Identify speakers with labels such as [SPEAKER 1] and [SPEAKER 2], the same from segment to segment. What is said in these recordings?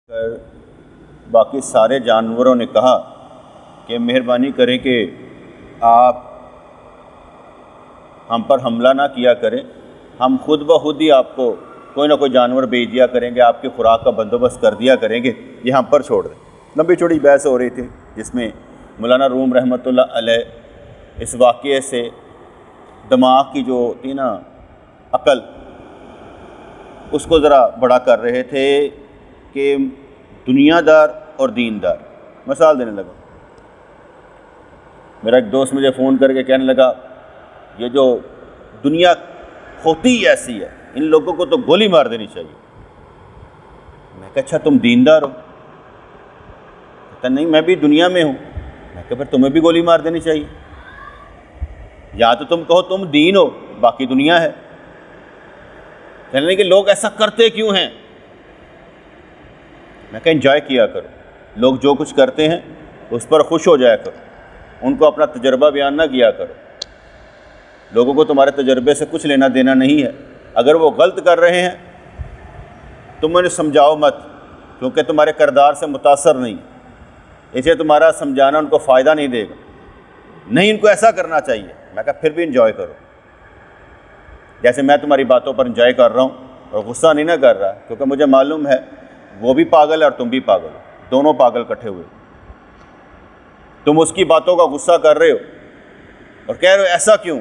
[SPEAKER 1] باقی سارے جانوروں نے کہا کہ مہربانی کریں کہ آپ ہم پر حملہ نہ کیا کریں، ہم خود بخود ہی آپ کو کوئی نہ کوئی جانور بھیج دیا کریں گے، آپ کی خوراک کا بندوبست کر دیا کریں گے، یہ ہم پر چھوڑ دیں۔ لمبی چوڑی بحث ہو رہی تھی جس میں مولانا روم رحمۃ اللہ علیہ اس واقعے سے دماغ کی جو تھی نا عقل، اس کو ذرا بڑا کر رہے تھے کہ دنیا دار اور دین دار۔ مثال دینے لگا، میرا ایک دوست مجھے فون کر کے کہنے لگا یہ جو دنیا ہوتی ہی ایسی ہے، ان لوگوں کو تو گولی مار دینی چاہیے۔ میں کہا اچھا تم دیندار ہو؟ کہتا نہیں میں بھی دنیا میں ہوں۔ میں کہا پھر تمہیں بھی گولی مار دینی چاہیے، یا تو تم کہو تم دین ہو باقی دنیا ہے۔ کہنے لگے کہ لوگ ایسا کرتے کیوں ہیں؟ میں کہا انجوائے کیا کرو، لوگ جو کچھ کرتے ہیں اس پر خوش ہو جایا کرو، ان کو اپنا تجربہ بیان نہ کیا کرو۔ لوگوں کو تمہارے تجربے سے کچھ لینا دینا نہیں ہے، اگر وہ غلط کر رہے ہیں تم انہیں سمجھاؤ مت، کیونکہ تمہارے کردار سے متاثر نہیں، اسے تمہارا سمجھانا ان کو فائدہ نہیں دے گا، نہیں ان کو ایسا کرنا چاہیے۔ میں کہا پھر بھی انجوائے کرو، جیسے میں تمہاری باتوں پر انجوائے کر رہا ہوں اور غصہ نہیں نہ کر رہا، کیونکہ مجھے معلوم ہے وہ بھی پاگل ہے اور تم بھی پاگل ہو، دونوں پاگل اکٹھے ہوئے۔ تم اس کی باتوں کا غصہ کر رہے ہو اور کہہ رہے ہو ایسا کیوں،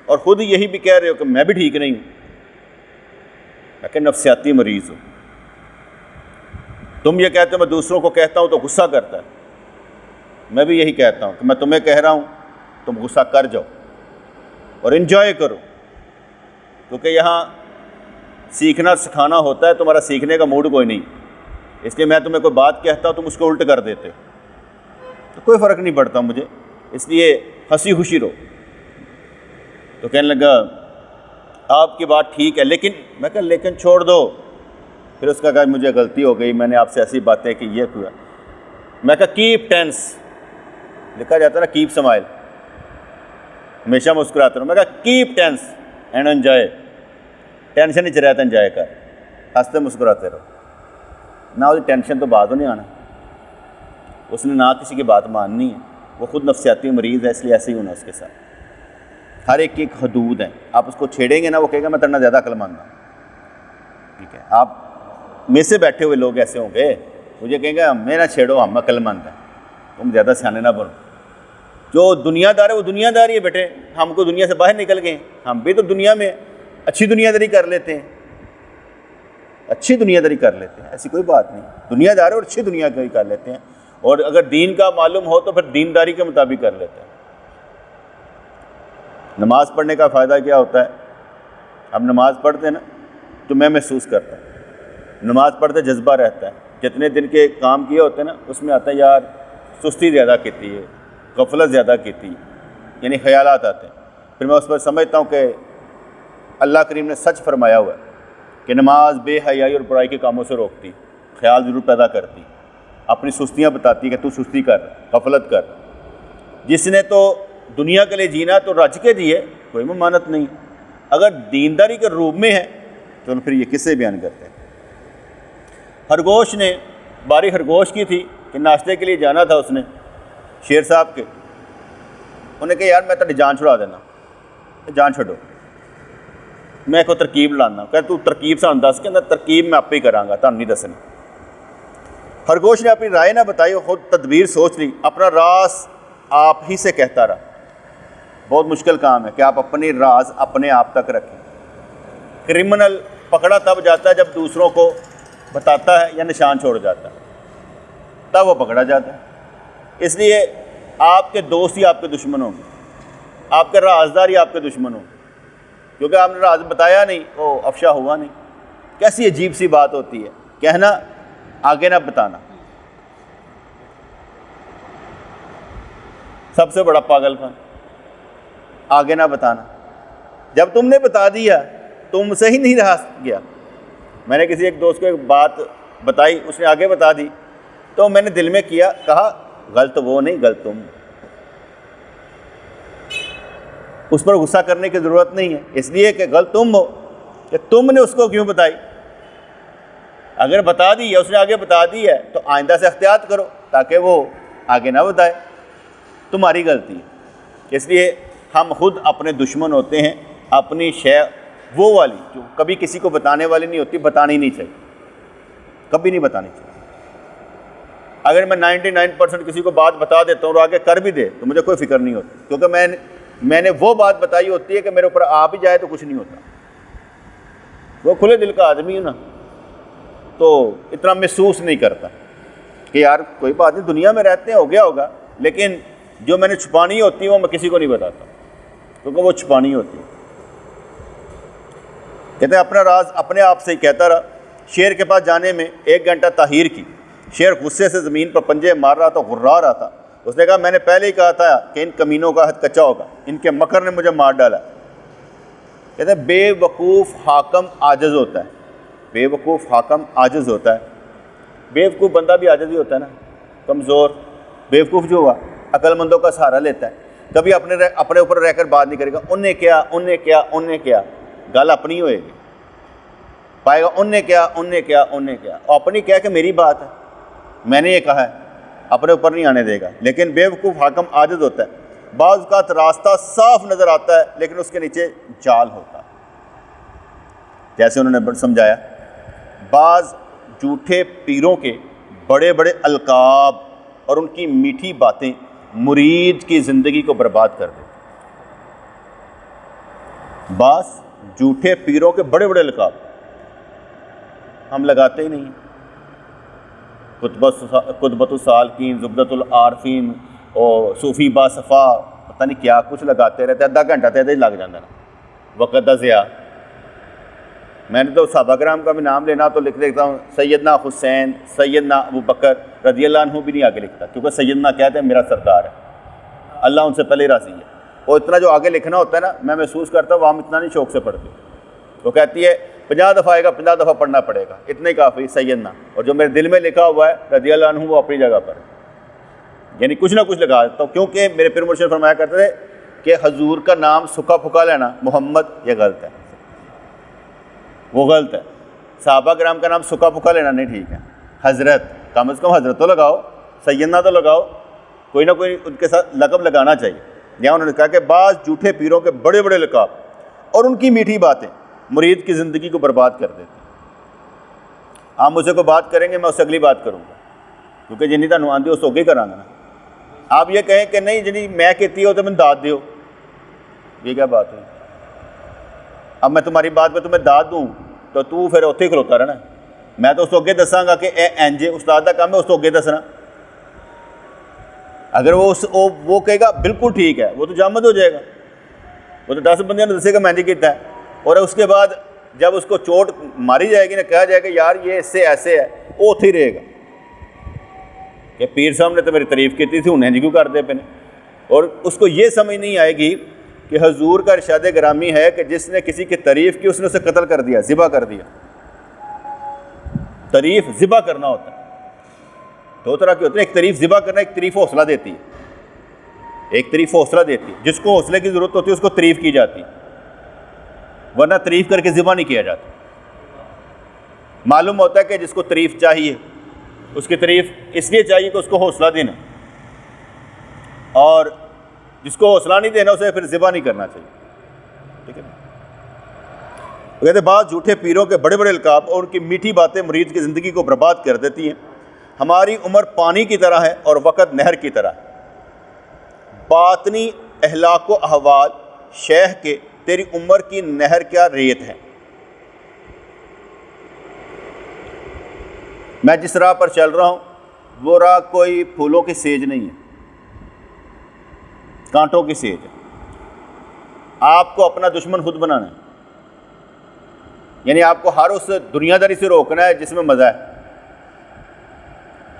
[SPEAKER 1] اور خود یہی بھی کہہ رہے ہو کہ میں بھی ٹھیک نہیں ہوں۔ میں کہ نفسیاتی مریض ہو۔ تم یہ کہتے ہو میں دوسروں کو کہتا ہوں تو غصہ کرتا ہے، میں بھی یہی کہتا ہوں کہ میں تمہیں کہہ رہا ہوں تم غصہ کر جاؤ اور انجوائے کرو، کیونکہ یہاں سیکھنا سکھانا ہوتا ہے، تمہارا سیکھنے کا موڈ کوئی نہیں، اس لیے میں تمہیں کوئی بات کہتا ہوں تم اس کو الٹ کر دیتے تو کوئی فرق نہیں پڑتا مجھے، اس لیے ہنسی خوشی رہو۔ تو کہنے لگا آپ کی بات ٹھیک ہے لیکن، میں کہا لیکن چھوڑ دو۔ پھر اس کا کہا مجھے غلطی ہو گئی، میں نے آپ سے ایسی باتیں کی، یہ کیا۔ میں کہا کیپ ٹینس، لکھا جاتا ہے نا کیپ سمائل، ہمیشہ مسکراتے رہو۔ میں کہا keep tense and enjoy, tension ہی رہتا انجوائے کر، ہنستے مسکراتے رہو۔ نہ اس ٹینشن تو بعد نہیں آنا، اس نے نہ کسی کی بات ماننی ہے، وہ خود نفسیاتی مریض ہے، اس لیے ایسے ہی ہونا اس کے ساتھ۔ ہر ایک کی ایک حدود ہیں، آپ اس کو چھیڑیں گے نا وہ کہے گا میں ترنا زیادہ عقل مند ہوں، ٹھیک ہے؟ آپ میں سے بیٹھے ہوئے لوگ ایسے ہوں گے، مجھے کہیں گے ہمیں نہ چھیڑو ہم عقل مند ہیں، تم زیادہ سیانے نہ بنو۔ جو دنیا دار ہے وہ دنیا دار ہی ہے بیٹے، ہم کو دنیا سے باہر نکل گئے، ہم بھی تو دنیا میں اچھی دنیا داری کر لیتے ہیں، اچھی دنیا داری کر لیتے ہیں، ایسی کوئی بات نہیں، دنیا دار ہے اور اچھی دنیا داری کر لیتے ہیں، اور اگر دین کا معلوم ہو تو پھر دینداری کے مطابق کر لیتے ہیں۔ نماز پڑھنے کا فائدہ کیا ہوتا ہے؟ ہم نماز پڑھتے ہیں نا تو میں محسوس کرتا ہوں، نماز پڑھتے جذبہ رہتا ہے، جتنے دن کے کام کیے ہوتے ہیں نا اس میں آتا ہے یار سستی زیادہ کیتی ہے، غفلت زیادہ کیتی ہے، یعنی خیالات آتے ہیں۔ پھر میں اس پر سمجھتا ہوں کہ اللہ کریم نے سچ فرمایا ہوا ہے کہ نماز بے حیائی اور برائی کے کاموں سے روکتی، خیال ضرور پیدا کرتی، اپنی سستیاں بتاتی کہ تو سستی کر، غفلت کر۔ جس نے تو دنیا کے لیے جینا تو رج کے جیے، کوئی ممانت نہیں، اگر دینداری کے روپ میں ہے تو پھر یہ کسے بیان کرتے ہیں۔ خرگوش نے باری خرگوش کی تھی کہ ناشتے کے لیے جانا تھا اس نے شیر صاحب کے، انہوں نے کہا یار میں تیری جان چھڑا دینا، جان چھوڑو، میں کوئی ترکیب لانا، کہ تو ترکیب سے دس کے اندر ترکیب میں آپ ہی کراں گا، تھانوں نہیں دسنی۔ خرگوش نے اپنی رائے نہ بتائی، خود تدبیر سوچ لی، اپنا راز آپ ہی سے کہتا رہا۔ بہت مشکل کام ہے کہ آپ اپنی راز اپنے آپ تک رکھیں۔ کرمنل پکڑا تب جاتا ہے جب دوسروں کو بتاتا ہے یا نشان چھوڑ جاتا ہے، تب وہ پکڑا جاتا ہے۔ اس لیے آپ کے دوست ہی آپ کے دشمن ہوں گے، آپ کے رازدار ہی آپ کے دشمن ہوں گے، کیونکہ آپ نے راز بتایا نہیں، وہ افشا ہوا نہیں۔ کیسی عجیب سی بات ہوتی ہے، کہنا آگے نہ بتانا، سب سے بڑا پاگل پن، آگے نہ بتانا۔ جب تم نے بتا دیا تم سے ہی نہیں رہا گیا۔ میں نے کسی ایک دوست کو ایک بات بتائی، اس نے آگے بتا دی، تو میں نے دل میں کہا غلط وہ نہیں غلط تم۔ اس پر غصہ کرنے کی ضرورت نہیں ہے، اس لیے کہ غلط تم ہو کہ تم نے اس کو کیوں بتائی۔ اگر بتا دی ہے اس نے آگے بتا دی ہے تو آئندہ سے احتیاط کرو تاکہ وہ آگے نہ بتائے، تمہاری غلطی ہے۔ اس لیے ہم خود اپنے دشمن ہوتے ہیں، اپنی شے وہ والی جو کبھی کسی کو بتانے والی نہیں ہوتی، بتانی نہیں چاہیے، کبھی نہیں بتانی چاہیے۔ اگر میں 99% کسی کو بات بتا دیتا ہوں اور آگے کر بھی دے تو مجھے کوئی فکر نہیں ہوتی، کیونکہ میں نے وہ بات بتائی ہوتی ہے کہ میرے اوپر آ بھی جائے تو کچھ نہیں ہوتا۔ وہ کھلے دل کا آدمی ہوں نا، تو اتنا محسوس نہیں کرتا کہ یار کوئی بات نہیں، دنیا میں رہتے ہیں، ہو گیا ہوگا، لیکن جو میں نے چھپانی ہوتی ہے وہ میں کسی کو نہیں بتاتا، کیونکہ وہ چھپانی ہوتی ہے۔ کہتے ہیں اپنا راز اپنے آپ سے ہی کہتا رہا۔ شیر کے پاس جانے میں 1 گھنٹہ تاخیر کی، شیر غصے سے زمین پر پنجے مار رہا تھا، غرا رہا تھا۔ اس نے کہا میں نے پہلے ہی کہا تھا کہ ان کمینوں کا حد کچا ہوگا، ان کے مکر نے مجھے مار ڈالا۔ کہتے ہیں بے وقوف حاکم عاجز ہوتا ہے، بے وقوف حاکم عاجز ہوتا ہے۔ بے وقوف بندہ بھی عاجز ہی ہوتا ہے نا، کمزور۔ بے وقوف جو ہوا عقل مندوں کا سہارا لیتا ہے، کبھی اپنے اوپر رہ کر بات نہیں کرے گا، انہیں کیا انہیں کیا انہیں کیا، گل اپنی ہوئے گی، پائے گا انہیں کیا انہیں کیا انہیں کیا، اور اپنی کہہ کہ میری بات ہے، میں نے یہ کہا ہے، اپنے اوپر نہیں آنے دے گا۔ لیکن بے وقوف حاکم عاجز ہوتا ہے۔ بعض اوقات راستہ صاف نظر آتا ہے لیکن اس کے نیچے جال ہوتا ہے، جیسے انہوں نے سمجھایا۔ بعض جھوٹے پیروں کے بڑے بڑے القاب اور ان کی میٹھی باتیں مرید کی زندگی کو برباد کر دیتی۔ بعض جھوٹے پیروں کے بڑے بڑے القاب ہم لگاتے ہی نہیں ہیں، قطبۃ السالکین، زبدۃ العارفین اور صوفی با صفا، پتہ نہیں کیا کچھ لگاتے رہتے، آدھا گھنٹہ تو لگ جاتا نا، وقت دا ضیاء۔ میں نے تو صحابہ کرام کا بھی نام لینا تو لکھ دیتا ہوں سیدنا حسین، سیدنا ابو بکر رضی اللہ عنہ بھی نہیں آگے لکھتا، کیونکہ سیدنا کہتے ہیں میرا سردار ہے، اللہ ان سے پہلے راضی ہے۔ اور اتنا جو آگے لکھنا ہوتا ہے نا، میں محسوس کرتا ہوں وہ ہم اتنا نہیں شوق سے پڑھتے۔ وہ کہتی ہے 50 دفعہ آئے گا، 50 دفعہ پڑھنا پڑے گا، اتنے کافی سیدنا، اور جو میرے دل میں لکھا ہوا ہے رضی اللہ عنہ وہ اپنی جگہ پر، یعنی کچھ نہ کچھ لگا دیتا ہوں، کیونکہ میرے پیر مرشد فرمایا کرتے تھے کہ حضور کا نام سکھا پھکا لینا محمد یہ غلط ہے، وہ غلط ہے۔ صحابہ کرام کا نام سکھا پھکا لینا نہیں ٹھیک ہے، حضرت کم از کم حضرت تو لگاؤ، سیدنا تو لگاؤ، کوئی نہ کوئی ان کے ساتھ لقب لگانا چاہیے۔ یہاں انہوں نے کہا کہ بعض جھوٹے پیروں کے بڑے بڑے لقاب اور ان کی میٹھی باتیں مرید کی زندگی کو برباد کر دیتی۔ آپ مجھ سے کوئی بات کریں گے، میں اس سے اگلی بات کروں گا، کیونکہ جنہیں تمہیں آندھی اس اگے کراں گا نا۔ آپ یہ کہیں کہ نہیں جنہیں میں کہتی ہو تو میں داد دیو، یہ کیا بات ہے؟ اب میں تمہاری بات پہ تمہیں داد دوں تو پھر اتنے کھلوتا رہنا، میں تو اس کو اگے دساں گا کہ اے انج استاد کا کام ہے اس کو اگے دسنا۔ اگر وہ کہے گا بالکل ٹھیک ہے، وہ تو جامد ہو جائے گا، وہ تو 10 بندیاں نے دسے گا میں نے کیتا ہے، اور اس کے بعد جب اس کو چوٹ ماری جائے گی نا، کہا جائے گا یار یہ اس سے ایسے ہے، وہ اتنے ہی رہے گا کہ پیر صاحب نے تو میری تعریف کی تھی انہیں کیوں کرتے پہ نے۔ اور اس کو یہ سمجھ نہیں آئے گی کہ حضور کا ارشاد گرامی ہے کہ جس نے کسی کی تعریف کی اس نے اسے قتل کر دیا، ذبح کر دیا۔ تعریف ذبح کرنا ہوتا ہے، 2 طرح کی ہوتی ہے، ایک تعریف ذبح کرنا، ایک تعریف حوصلہ دیتی ہے۔ ایک تعریف حوصلہ دیتی ہے، جس کو حوصلے کی ضرورت ہوتی ہے اس کو تعریف کی جاتی ہے، ورنہ تعریف کر کے ذبح نہیں کیا جاتا۔ معلوم ہوتا ہے کہ جس کو تعریف چاہیے اس کی تعریف اس لیے چاہیے کہ اس کو حوصلہ دینا، اور جس کو حوصلہ نہیں دینا اسے پھر ذبح نہیں کرنا چاہیے، ٹھیک ہے۔ کہتے بعض جھوٹے پیروں کے بڑے بڑے القاب اور ان کی میٹھی باتیں مرید کی زندگی کو برباد کر دیتی ہیں۔ ہماری عمر پانی کی طرح ہے اور وقت نہر کی طرح ہے۔ باطنی اخلاق و احوال شیخ کے تیری عمر کی نہر کیا ریت ہے۔ میں جس راہ پر چل رہا ہوں وہ راہ کوئی پھولوں کی سیج نہیں ہے، کانٹوں کی سیج ہے۔ آپ کو اپنا دشمن خود بنانا ہے، یعنی آپ کو ہر اس دنیا داری سے روکنا ہے جس میں مزہ ہے۔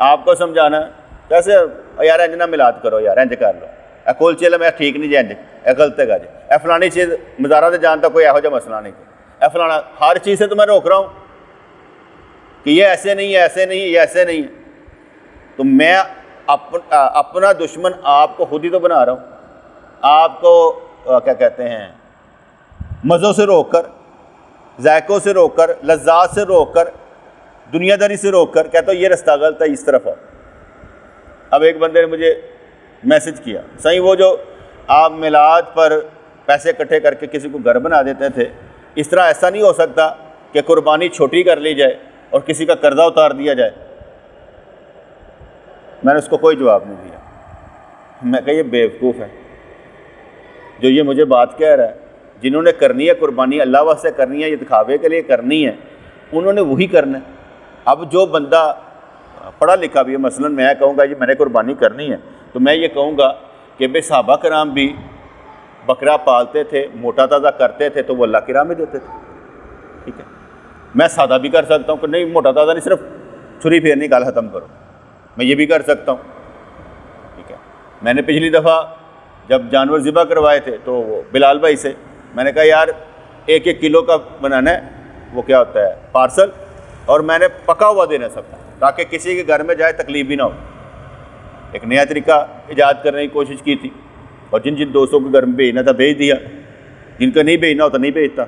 [SPEAKER 1] آپ کو سمجھانا ہے کیسے یار انج نہ ملاد کرو، یار انج کر لو، اے کلچے لے میں ٹھیک نہیں جی، انج اے غلط ہے جی، اے فلانی چیز مزارہ سے جانتا کوئی یہو جہا مسئلہ نہیں، اے فلانا، ہر چیز سے تو میں روک رہا ہوں کہ یہ ایسے نہیں ہے، ایسے نہیں ہے، یہ ایسے نہیں ہے۔ تو میں اپنا دشمن آپ کو خود ہی تو بنا رہا ہوں۔ آپ کو کیا کہتے ہیں مزوں سے روک کر، ذائقوں سے روک کر، لذات سے روک کر دنیا داری سے روک کر کہتا ہوں یہ رستہ غلط ہے، اس طرف آؤ۔ اب ایک بندے نے مجھے میسج کیا، صحیح وہ جو آپ میلاد پر پیسے اکٹھے کر کے کسی کو گھر بنا دیتے تھے، اس طرح ایسا نہیں ہو سکتا کہ قربانی چھوٹی کر لی جائے اور کسی کا قرضہ اتار دیا جائے؟ میں نے اس کو کوئی جواب نہیں دیا۔ میں کہا یہ بیوقوف ہے جو یہ مجھے بات کہہ رہا ہے۔ جنہوں نے کرنی ہے قربانی اللہ واسطے کرنی ہے، یہ دکھاوے کے لیے کرنی ہے، انہوں نے وہی کرنا ہے۔ اب جو بندہ پڑھا لکھا بھی ہے، مثلا میں کہوں گا جی میں نے قربانی کرنی ہے، تو میں یہ کہوں گا کہ بے صحابہ کرام بھی بکرا پالتے تھے، موٹا تازہ کرتے تھے تو وہ اللہ کی راہ میں دیتے تھے، ٹھیک ہے۔ میں سادہ بھی کر سکتا ہوں کہ نہیں موٹا تازہ نہیں، صرف چھری پھیرنی گال ختم کرو، میں یہ بھی کر سکتا ہوں، ٹھیک ہے۔ میں نے پچھلی دفعہ جب جانور ذبح کروائے تھے تو وہ بلال بھائی سے میں نے کہا یار 1-1 کلو کا بنانا ہے، وہ کیا ہوتا ہے پارسل، اور میں نے پکا ہوا دینا سب کو تاکہ کسی کے گھر میں جائے تکلیف بھی نہ ہو۔ ایک نیا طریقہ ایجاد کرنے کی کوشش کی تھی، اور جن جن دوستوں کے گھر میں بھیجنا تھا بھیج دیا، جن کا نہیں بھیجنا ہوتا نہیں بھیجتا۔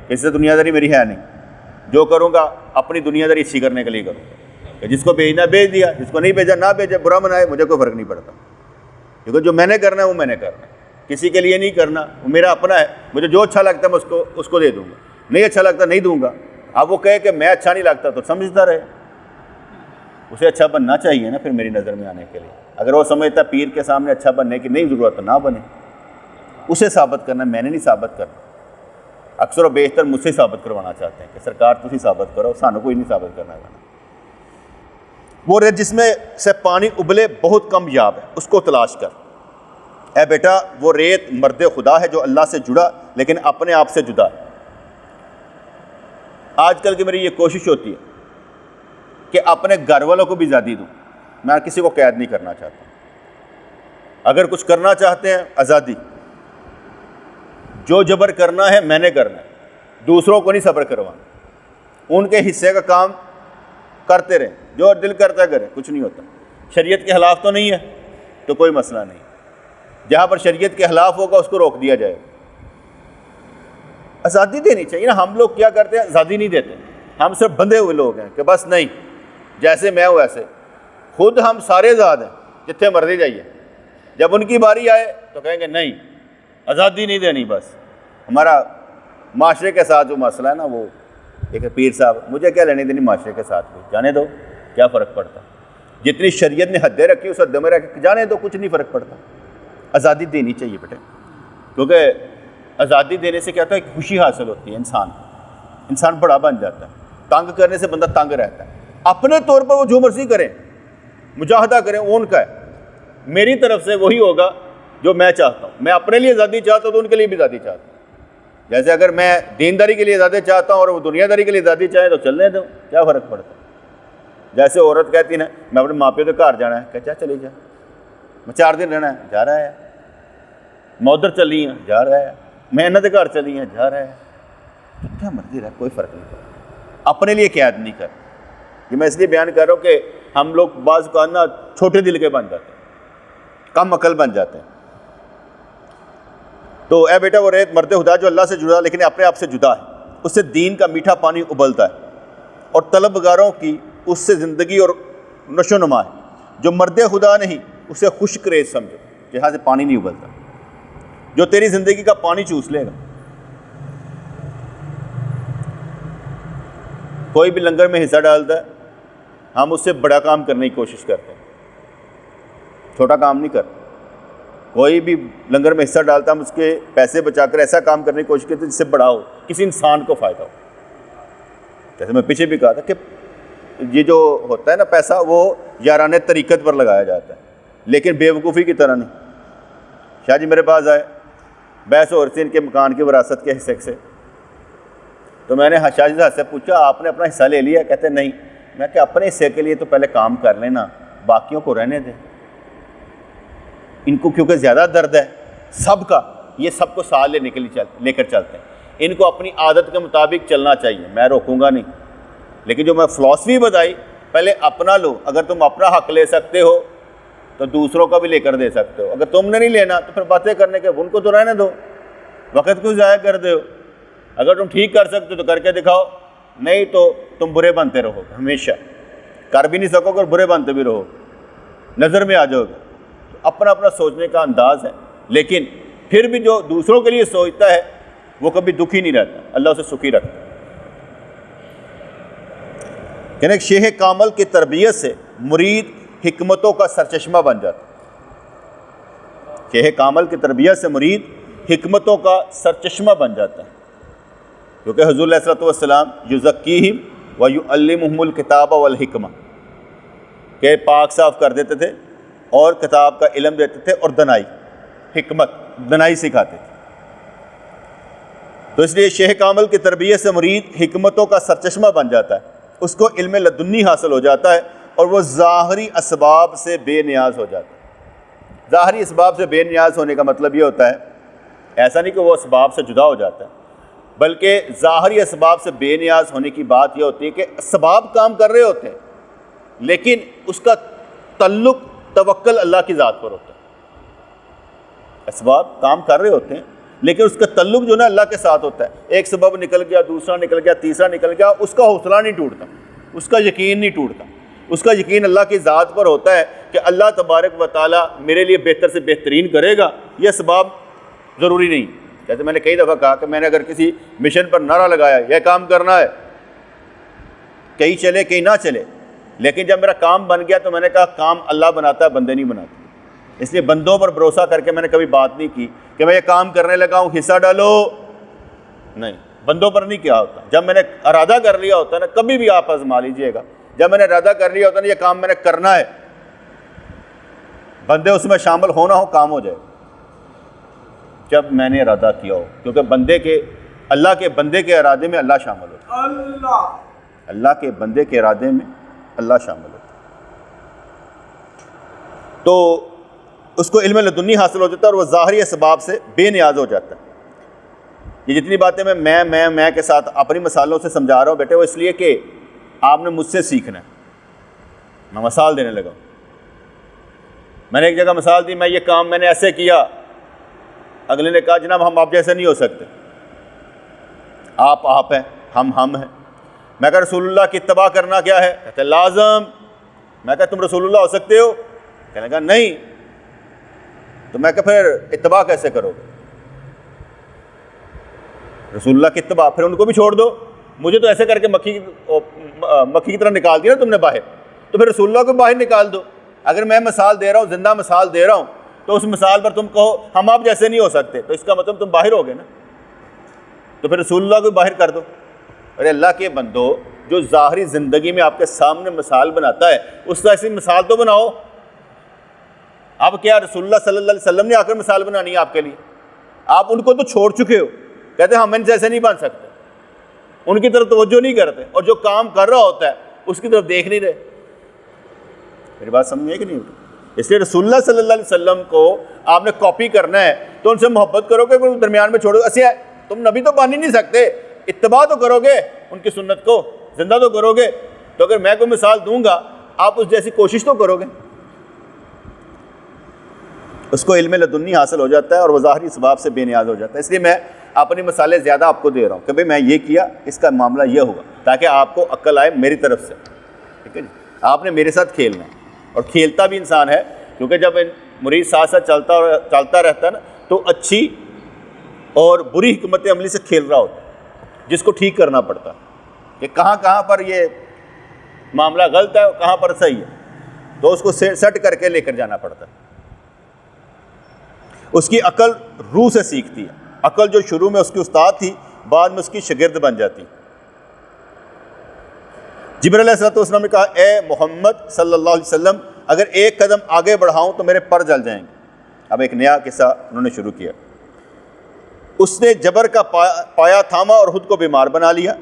[SPEAKER 1] کسی سے دنیا داری میری ہے نہیں، جو کروں گا اپنی دنیا داری اچھی کرنے کے لیے کروں گا، کہ جس کو بھیجنا بھیج دیا، جس کو نہیں بھیجا نہ بھیجے، برا منائے، مجھے کوئی فرق نہیں پڑتا، کیونکہ جو میں نے کرنا ہے وہ میں نے کرنا ہے، کسی کے لیے نہیں کرنا، وہ میرا اپنا ہے۔ مجھے جو اچھا لگتا ہے میں اس کو دے دوں گا، نہیں اچھا لگتا نہیں دوں گا۔ اب وہ کہے کہ میں اچھا نہیں لگتا تو سمجھتا رہے، اسے اچھا بننا چاہیے نا پھر میری نظر میں آنے کے لیے۔ اگر وہ سمجھتا پیر کے سامنے اچھا بننے کی نہیں ضرورت نہ بنے، اسے ثابت کرنا، میں نے نہیں ثابت کرنا۔ اکثر و بیشتر مجھ سے ثابت کروانا چاہتے ہیں کہ سرکار تسی ثابت کرو، سانو کوئی نہیں ثابت کرنا ہے۔ وہ ریت جس میں سے پانی ابلے بہت کم یاب ہے، اس کو تلاش کر۔ اے بیٹا وہ ریت مرد خدا ہے جو اللہ سے جڑا لیکن اپنے آپ سے جدا ہے۔ آج کل کی میری یہ کوشش ہوتی ہے کہ اپنے گھر والوں کو بھی آزادی دوں، میں کسی کو قید نہیں کرنا چاہتا۔ اگر کچھ کرنا چاہتے ہیں آزادی، جو جبر کرنا ہے میں نے کرنا ہے، دوسروں کو نہیں صبر کروانا، ان کے حصے کا کام کرتے رہیں، جو دل کرتا کرے، کچھ نہیں ہوتا۔ شریعت کے خلاف تو نہیں ہے تو کوئی مسئلہ نہیں، جہاں پر شریعت کے خلاف ہوگا اس کو روک دیا جائے گا۔ آزادی دینی چاہیے نا۔ ہم لوگ کیا کرتے ہیں، آزادی نہیں دیتے، ہم صرف بندھے ہوئے لوگ ہیں کہ بس نہیں جیسے میں ہوں ویسے۔ خود ہم سارے آزاد ہیں، جتنے مرضی جائیے، جب ان کی باری آئے تو کہیں گے نہیں آزادی نہیں دینی۔ بس ہمارا معاشرے کے ساتھ جو مسئلہ ہے نا، وہ ایک پیر صاحب مجھے کیا لینے دینی معاشرے کے ساتھ، بھی جانے دو، کیا فرق پڑتا، جتنی شریعت نے حدیں رکھی اس حد میں رکھ کے جانے دو، کچھ نہیں فرق پڑتا۔ آزادی دینی چاہیے بیٹے، کیونکہ آزادی دینے سے کیا ہوتا ہے ایک خوشی حاصل ہوتی ہے، انسان بڑا بن جاتا ہے۔ تنگ کرنے سے بندہ تنگ رہتا ہے۔ اپنے طور پر وہ جو مرضی کریں، مجاہدہ کریں، وہ ان کا ہے، میری طرف سے وہی ہوگا جو میں چاہتا ہوں۔ میں اپنے لیے آزادی چاہتا ہوں تو ان کے لیے بھی آزادی چاہتا ہوں۔ جیسے اگر میں دینداری کے لیے آزادی چاہتا ہوں اور وہ دنیا داری کے لیے آزادی چاہے تو چلنے دو، کیا فرق پڑتا ہے۔ جیسے عورت کہتی نا میں اپنے ماں پیو کے گھر جانا ہے، کہتا چلی جا، میں 4 دن رہنا ہے، جا رہا ہے، میں ادھر چلی ہوں، جا رہا ہے، میں انہوں کے گھر چلی ہوں، جا رہا ہے، کیا مرضی رہا، کوئی فرق نہیں پڑتا۔ اپنے لیے قید نہیں کر۔ یہ میں اس لیے بیان کر رہا ہوں کہ ہم لوگ بعض کا نا چھوٹے دل کے بن جاتے ہیں، کم عقل بن جاتے ہیں۔ تو اے بیٹا وہ ریت مرد خدا جو اللہ سے جڑا لیکن اپنے آپ سے جدا ہے، اس سے دین کا میٹھا پانی ابلتا ہے اور طلبگاروں کی اس سے زندگی اور نشو نما ہے۔ جو مرد خدا نہیں اسے خشک ریت سمجھو، جہاں سے پانی نہیں ابلتا، جو تیری زندگی کا پانی چوس لے گا۔ کوئی بھی لنگر میں حصہ ڈالتا ہے، ہم اس سے بڑا کام کرنے کی کوشش کرتے ہیں، چھوٹا کام نہیں کرتے۔ کوئی بھی لنگر میں حصہ ڈالتا ہے، ہم اس کے پیسے بچا کر ایسا کام کرنے کی کوشش کرتے ہیں جس سے بڑا ہو، کسی انسان کو فائدہ ہو۔ جیسے میں پیچھے بھی کہا تھا کہ یہ جو ہوتا ہے نا پیسہ، وہ یارانہ طریقت پر لگایا جاتا ہے، لیکن بے وقوفی کی طرح نہیں۔ شاہ جی میرے پاس آئے، بحث ہو رہی تھی ان کے مکان کی وراثت کے حصے سے، تو میں نے شاہ جی سے پوچھا آپ نے اپنا حصہ لے لیا؟ کہتے نہیں۔ میں کہ اپنے حصے کے لیے تو پہلے کام کر لینا، باقیوں کو رہنے دیں، ان کو کیونکہ زیادہ درد ہے سب کا، یہ سب کو ساتھ لے کر چلتے ہیں، ان کو اپنی عادت کے مطابق چلنا چاہیے، میں روکوں گا نہیں۔ لیکن جو میں فلاسفی بتائی، پہلے اپنا لو، اگر تم اپنا حق لے سکتے ہو تو دوسروں کا بھی لے کر دے سکتے ہو، اگر تم نے نہیں لینا تو پھر باتیں کرنے کے ان کو تو رہنے دو، وقت کو ضائع کر دو۔ اگر تم ٹھیک کر سکتے ہو تو کر کے دکھاؤ، نہیں تو تم برے بنتے رہو گے ہمیشہ، کر بھی نہیں سکو گے اور برے بنتے بھی رہو گے، نظر میں آ جاؤ گے۔ اپنا اپنا سوچنے کا انداز ہے، لیکن پھر بھی جو دوسروں کے لیے سوچتا ہے وہ کبھی دکھی نہیں رہتا، اللہ اسے سکھی رکھتا ہے۔ یعنی شیخ کامل کی تربیت سے مرید حکمتوں کا سرچشمہ بن جاتا ہے۔ شیخ کامل کی تربیت سے مرید حکمتوں کا سرچشمہ بن جاتا ہے، کیونکہ حضور علیہ الصلوۃ والسلام یزکیہم ویعلمہم الکتاب والحکمہ، کہ پاک صاف کر دیتے تھے اور کتاب کا علم دیتے تھے اور دنائی سکھاتے تھے۔ تو اس لیے شیخ کامل کی تربیت سے مرید حکمتوں کا سرچشمہ بن جاتا ہے، اس کو علم لدنی حاصل ہو جاتا ہے اور وہ ظاہری اسباب سے بے نیاز ہو جاتا ہے۔ ظاہری اسباب سے بے نیاز ہونے کا مطلب یہ ہوتا ہے، ایسا نہیں کہ وہ اسباب سے جدا ہو جاتا ہے، بلکہ ظاہری اسباب سے بے نیاز ہونے کی بات یہ ہوتی ہے کہ اسباب کام کر رہے ہوتے ہیں لیکن اس کا تعلق توکل اللہ کی ذات پر ہوتا ہے۔ اسباب کام کر رہے ہوتے ہیں لیکن اس کا تعلق جو نا اللہ کے ساتھ ہوتا ہے۔ ایک سبب نکل گیا، دوسرا نکل گیا، تیسرا نکل گیا، اس کا حوصلہ نہیں ٹوٹتا، اس کا یقین نہیں ٹوٹتا، اس کا یقین اللہ کی ذات پر ہوتا ہے کہ اللہ تبارک و تعالیٰ میرے لیے بہتر سے بہترین کرے گا۔ یہ اسباب ضروری نہیں، جیسے میں نے کئی دفعہ کہا کہ میں نے اگر کسی مشن پر نعرہ لگایا یہ کام کرنا ہے، کہیں چلے کہیں نہ چلے، لیکن جب میرا کام بن گیا تو میں نے کہا کام اللہ بناتا ہے، بندے نہیں بناتے۔ اس لیے بندوں پر بھروسہ کر کے میں نے کبھی بات نہیں کی کہ میں یہ کام کرنے لگا ہوں حصہ ڈالو، نہیں، بندوں پر نہیں کیا ہوتا۔ جب میں نے ارادہ کر لیا ہوتا ہے نا، کبھی بھی آپ آزما لیجئے گا، جب میں نے ارادہ کر لیا ہوتا ہے نا یہ کام میں نے کرنا ہے، بندے اس میں شامل ہونا ہو، کام ہو جائے جب میں نے ارادہ کیا ہو، کیونکہ اللہ کے بندے کے ارادے میں اللہ شامل ہوتا ہے، اللہ کے بندے کے ارادے میں اللہ شامل ہوتا ہے۔ تو اس کو علم لدنی حاصل ہو جاتا ہے اور وہ ظاہری اسباب سے بے نیاز ہو جاتا ہے۔ یہ جتنی باتیں میں کے ساتھ اپنی مثالوں سے سمجھا رہا ہوں بیٹے، وہ اس لیے کہ آپ نے مجھ سے سیکھنا ہے۔ میں مثال دینے لگا، میں نے ایک جگہ مثال دی، میں یہ کام میں نے ایسے کیا، اگلے نے کہا جناب ہم آپ جیسے نہیں ہو سکتے، آپ ہیں، ہم ہیں۔ میں کہا رسول اللہ کی اتباع کرنا کیا ہے؟ کہتے لازم۔ میں کہا تم رسول اللہ ہو سکتے ہو؟ کہنے لگا نہیں۔ تو میں کہا پھر اتباع کیسے کرو گے؟ رسول اللہ کی اتباع، پھر ان کو بھی چھوڑ دو، مجھے تو ایسے کر کے مکھی کی طرح نکال دیا نا تم نے باہر، تو پھر رسول اللہ کو باہر نکال دو۔ اگر میں مثال دے رہا ہوں، زندہ مثال دے رہا ہوں، تو اس مثال پر تم کہو ہم آپ جیسے نہیں ہو سکتے، تو اس کا مطلب تم باہر ہو گئے نا، تو پھر رسول اللہ کو باہر کر دو۔ ارے اللہ کے بندو، جو ظاہری زندگی میں آپ کے سامنے مثال بناتا ہے اس کا ایسی مثال تو بناؤ۔ اب کیا رسول اللہ صلی اللہ علیہ وسلم نے آ کر مثال بنانی ہے آپ کے لیے؟ آپ ان کو تو چھوڑ چکے ہو، کہتے ہیں ہم ان جیسے نہیں بن سکتے، ان کی طرف توجہ نہیں کرتے، اور جو کام کر رہا ہوتا ہے اس کی طرف دیکھ نہیں رہے۔ میری بات سمجھے کہ نہیں؟ اس لیے رسول اللہ صلی اللہ علیہ وسلم کو آپ نے کاپی کرنا ہے تو ان سے محبت کرو گے، کوئی درمیان میں چھوڑو گے؟ تم نبی تو بن ہی نہیں سکتے، اتباع تو کرو گے، ان کی سنت کو زندہ تو کرو گے، تو اگر میں کوئی مثال دوں گا آپ اس جیسی کوشش تو کرو گے۔ اس کو علم لدنی حاصل ہو جاتا ہے اور وہ ظاہری اسباب سے بے نیاز ہو جاتا ہے۔ اس لیے میں اپنی مثالیں زیادہ آپ کو دے رہا ہوں کہ بھئی میں یہ کیا، اس کا معاملہ یہ ہوگا، تاکہ آپ کو عقل آئے میری طرف سے، ٹھیک ہے جی؟ آپ نے میرے ساتھ کھیلنا ہے، اور کھیلتا بھی انسان ہے، کیونکہ جب مرید ساتھ ساتھ چلتا رہتا ہے نا تو اچھی اور بری حکمت عملی سے کھیل رہا ہوتا ہے، جس کو ٹھیک کرنا پڑتا ہے کہ کہاں پر یہ معاملہ غلط ہے اور کہاں پر صحیح ہے، تو اس کو سیٹ کر کے لے کر جانا پڑتا ہے۔ اس کی عقل روح سے سیکھتی ہے، عقل جو شروع میں اس کی استاد تھی بعد میں اس کی شاگرد بن جاتی۔ جبرائیل علیہ السلام نے کہا اے محمد صلی اللہ علیہ وسلم، اگر ایک قدم آگے بڑھاؤں تو میرے پر جل جائیں گے۔ اب ایک نیا قصہ انہوں نے شروع کیا۔ اس نے جبر کا پایا تھاما اور خود کو بیمار بنا لیا،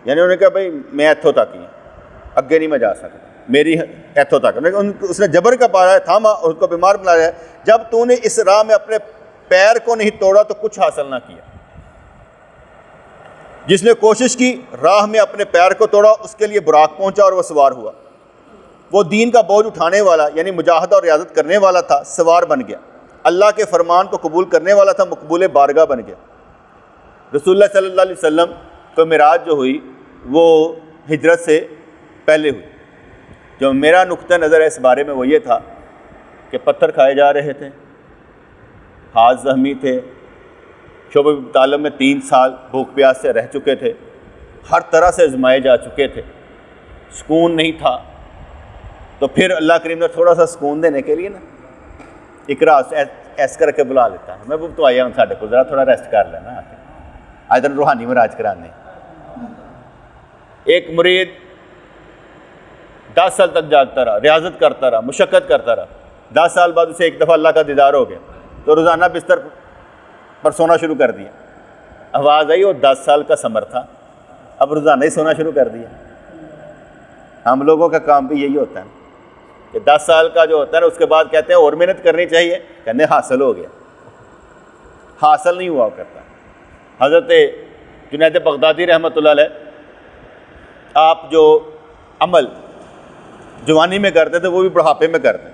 [SPEAKER 1] یعنی انہوں نے کہا بھائی میں ایتھوں تک ہی، اگے نہیں میں جا سکتا، میری ایتھوں تک۔ اس نے جبر کا پایا تھاما اور خود کو بیمار بنا لیا، جب تو نے اس راہ میں اپنے پیر کو نہیں توڑا تو کچھ حاصل نہ کیا۔ جس نے کوشش کی راہ میں اپنے پیر کو توڑا اس کے لیے براق پہنچا اور وہ سوار ہوا۔ وہ دین کا بوجھ اٹھانے والا یعنی مجاہدہ اور ریاضت کرنے والا تھا، سوار بن گیا۔ اللہ کے فرمان کو قبول کرنے والا تھا، مقبول بارگاہ بن گیا۔ رسول اللہ صلی اللہ علیہ وسلم کو معراج جو ہوئی وہ ہجرت سے پہلے ہوئی۔ جو میرا نقطہ نظر ہے اس بارے میں وہ یہ تھا کہ پتھر کھائے جا رہے تھے، ہاتھ زخمی تھے، شعبہ ابی طالب میں 3 سال بھوک پیاس سے رہ چکے تھے، ہر طرح سے آزمائے جا چکے تھے، سکون نہیں تھا۔ تو پھر اللہ کریم نے تھوڑا سا سکون دینے کے لیے نا اقرا ایس کر کے بلا لیتا ہے، میں وہ تو آیا ہوں ساڈے کو، ذرا تھوڑا ریسٹ کر لینا، آج دن روحانی مراج کرانے۔ ایک مرید 10 سال تک جاگتا رہا، ریاضت کرتا رہا، مشقت کرتا رہا، 10 سال بعد اسے ایک دفعہ اللہ کا دیدار ہو گیا تو روزانہ بستر پر سونا شروع کر دیا۔ آواز آئی، وہ 10 سال کا ثمر تھا، اب روزانہ ہی سونا شروع کر دیا۔ ہم لوگوں کا کام بھی یہی ہوتا ہے کہ 10 سال کا جو ہوتا ہے نا اس کے بعد کہتے ہیں اور محنت کرنی چاہیے، کہنے حاصل ہو گیا، حاصل نہیں ہوا کرتا۔ حضرت جنید بغدادی رحمۃ اللہ علیہ، آپ جو عمل جوانی میں کرتے تھے وہ بھی بڑھاپے میں کرتے ہیں۔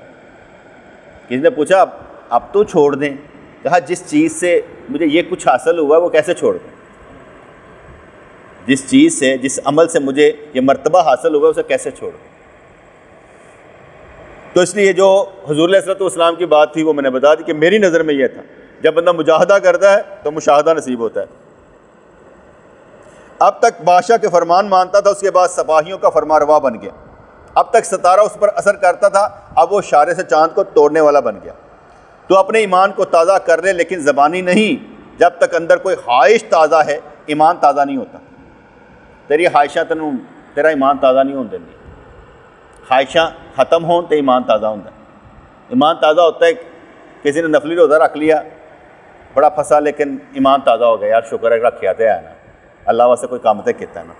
[SPEAKER 1] کسی نے پوچھا اب تو چھوڑ دیں، کہا جس چیز سے مجھے یہ کچھ حاصل ہوا وہ کیسے چھوڑ دیں، جس چیز سے جس عمل سے مجھے یہ مرتبہ حاصل ہوا اسے کیسے چھوڑ دیں۔ تو اس لیے جو حضور علیہ السلام کی بات تھی وہ میں نے بتا دی کہ میری نظر میں یہ تھا، جب بندہ مجاہدہ کرتا ہے تو مشاہدہ نصیب ہوتا ہے۔ اب تک بادشاہ کے فرمان مانتا تھا، اس کے بعد سپاہیوں کا فرما روا بن گیا۔ اب تک ستارہ اس پر اثر کرتا تھا، اب وہ اشارے سے چاند کو توڑنے والا بن گیا۔ تو اپنے ایمان کو تازہ کر لے لیکن زبانی نہیں، جب تک اندر کوئی خواہش تازہ ہے ایمان تازہ نہیں ہوتا۔ تیری خواہشاں تیرا ایمان تازہ نہیں ہونے دیں، خواہشاں ختم ہوں تو ایمان تازہ ہوتا ہے۔ ایمان تازہ ہوتا ہے، کسی نے نفلی روزہ رکھ لیا، بڑا پھنسا لیکن ایمان تازہ ہو گیا، یار شکر ہے رکھیا تے ہے نا، اللہ واسطے کوئی کام تے کیتا ہے نا۔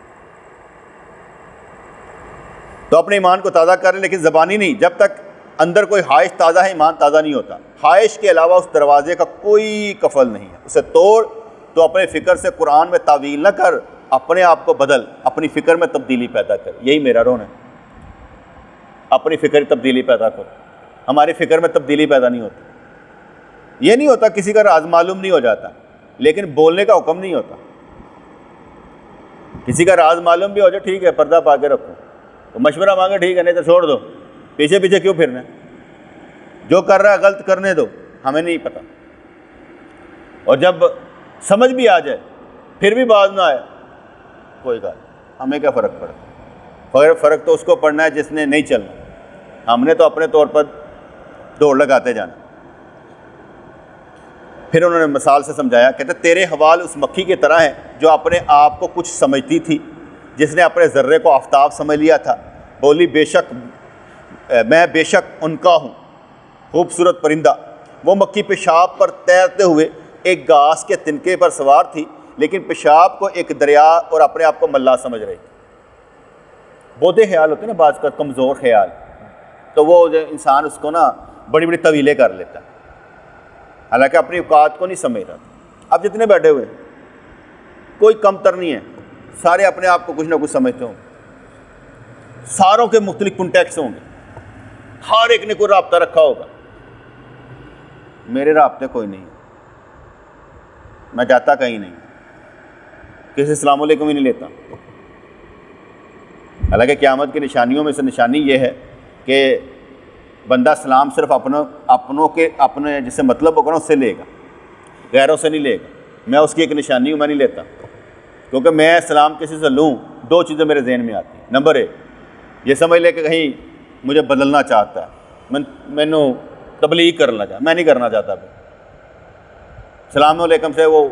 [SPEAKER 1] تو اپنے ایمان کو تازہ کر لیں لیکن زبانی نہیں، جب تک اندر کوئی خواہش تازہ ہے ایمان تازہ نہیں ہوتا۔ خواہش کے علاوہ اس دروازے کا کوئی قفل نہیں ہے، اسے توڑ۔ تو اپنے فکر سے قرآن میں تعویل نہ کر، اپنے آپ کو بدل، اپنی فکر میں تبدیلی پیدا کر۔ یہی میرا رون ہے، اپنی فکر تبدیلی پیدا کرو۔ ہماری فکر میں تبدیلی پیدا نہیں ہوتی۔ یہ نہیں ہوتا کسی کا راز معلوم نہیں ہو جاتا لیکن بولنے کا حکم نہیں ہوتا۔ کسی کا راز معلوم بھی ہو جائے ٹھیک ہے، پردہ پا کے رکھو، تو مشورہ مانگے ٹھیک ہے، نہیں تو چھوڑ دو، پیچھے پیچھے کیوں پھرنا ہے؟ جو کر رہا ہے غلط کرنے دو، ہمیں نہیں پتہ۔ اور جب سمجھ بھی آ جائے پھر بھی بات نہ آئے، کوئی بات، ہمیں کیا فرق پڑا؟ فرق تو اس کو پڑنا ہے جس نے نہیں چلنا، ہم نے تو اپنے طور پر دوڑ لگاتے جانا۔ پھر انہوں نے مثال سے سمجھایا، کہتے تیرے حوال اس مکھی کی طرح ہیں جو اپنے آپ کو کچھ سمجھتی تھی، جس نے اپنے ذرے کو آفتاب سمجھ لیا تھا، بولی میں بے شک ان کا ہوں خوبصورت پرندہ۔ وہ مکھی پیشاب پر تیرتے ہوئے ایک گھاس کے تنکے پر سوار تھی، لیکن پیشاب کو ایک دریا اور اپنے آپ کو ملا سمجھ رہی تھی۔ بودھے خیال ہوتے ہیں نا بعض کا، کمزور خیال، تو وہ انسان اس کو نا بڑی بڑی طویلیں کر لیتا ہے، حالانکہ اپنی اوقات کو نہیں سمجھ رہا تھا۔ اب جتنے بیٹھے ہوئے کوئی کم تر نہیں ہے، سارے اپنے آپ کو کچھ نہ کچھ سمجھتے ہوں، ساروں کے مختلف کنٹیکس ہوں گے، ہر ایک نے کوئی رابطہ رکھا ہوگا۔ میرے رابطے کوئی نہیں، میں جاتا کہیں نہیں، کسی السلام علیکم ہی نہیں لیتا۔ حالانکہ قیامت کی نشانیوں میں سے نشانی یہ ہے کہ بندہ سلام صرف اپنوں کے اپنے جس سے مطلب ہوگا نا اس سے لے گا، غیروں سے نہیں لے گا۔ میں اس کی ایک نشانی ہوں، میں نہیں لیتا، کیونکہ میں سلام کسی سے لوں 2 چیزیں میرے ذہن میں آتی ہیں۔ نمبر 1 یہ سمجھ لے کہ کہیں مجھے بدلنا چاہتا ہے، مینوں تبلیغ کرنا چاہتا، میں نہیں کرنا چاہتا۔ السلام علیکم سے وہ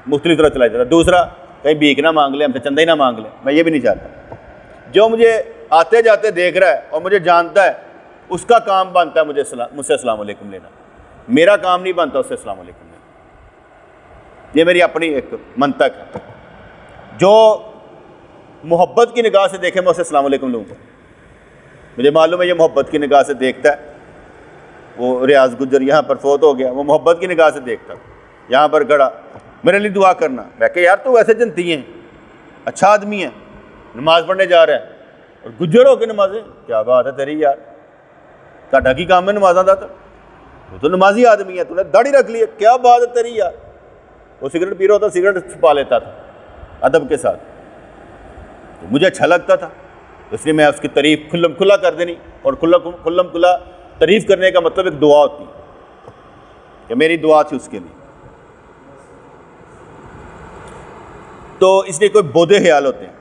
[SPEAKER 1] مختلف طرح چلا جاتا ہے۔ دوسرا کہیں بھیک نہ مانگ لے، ہم سے چندہ ہی نہ مانگ لے، میں یہ بھی نہیں چاہتا۔ جو مجھے آتے جاتے دیکھ رہا ہے اور مجھے جانتا ہے، اس کا کام بنتا ہے مجھ سے السلام علیکم لینا، میرا کام نہیں بنتا اس سے السلام علیکم لینا۔ یہ میری اپنی ایک منطق ہے۔ جو محبت کی نگاہ سے دیکھے میں اسے السلام علیکم لوں گا، مجھے معلوم ہے یہ محبت کی نگاہ سے دیکھتا ہے۔ وہ ریاض گجر یہاں پر فوت ہو گیا، وہ محبت کی نگاہ سے دیکھتا، یہاں پر گڑا، میرے لیے دعا کرنا۔ میں کہ یار تو ویسے جنتی ہیں، اچھا آدمی ہے، نماز پڑھنے جا رہا ہے اور گجر ہو کے نمازیں، کیا بات ہے تیری یار، تاڈا کی کام ہے نمازاں دا؟ تو نمازی آدمی ہے، تو نے داڑھی رکھ لی ہے، کیا بات ہے تیری یار۔ وہ سگریٹ پی رہا ہوتا، سگریٹ چھپا لیتا تھا، ادب کے ساتھ. تو مجھے اچھا لگتا تھا، اس لیے میں اس کی تعریف کھلم کھلا کر دینی. اور کھلم کھلا تعریف کرنے کا مطلب ایک دعا ہوتی ہے کہ میری دعا تھی اس کے لیے. تو اس لیے کوئی بودے خیال ہوتے ہیں.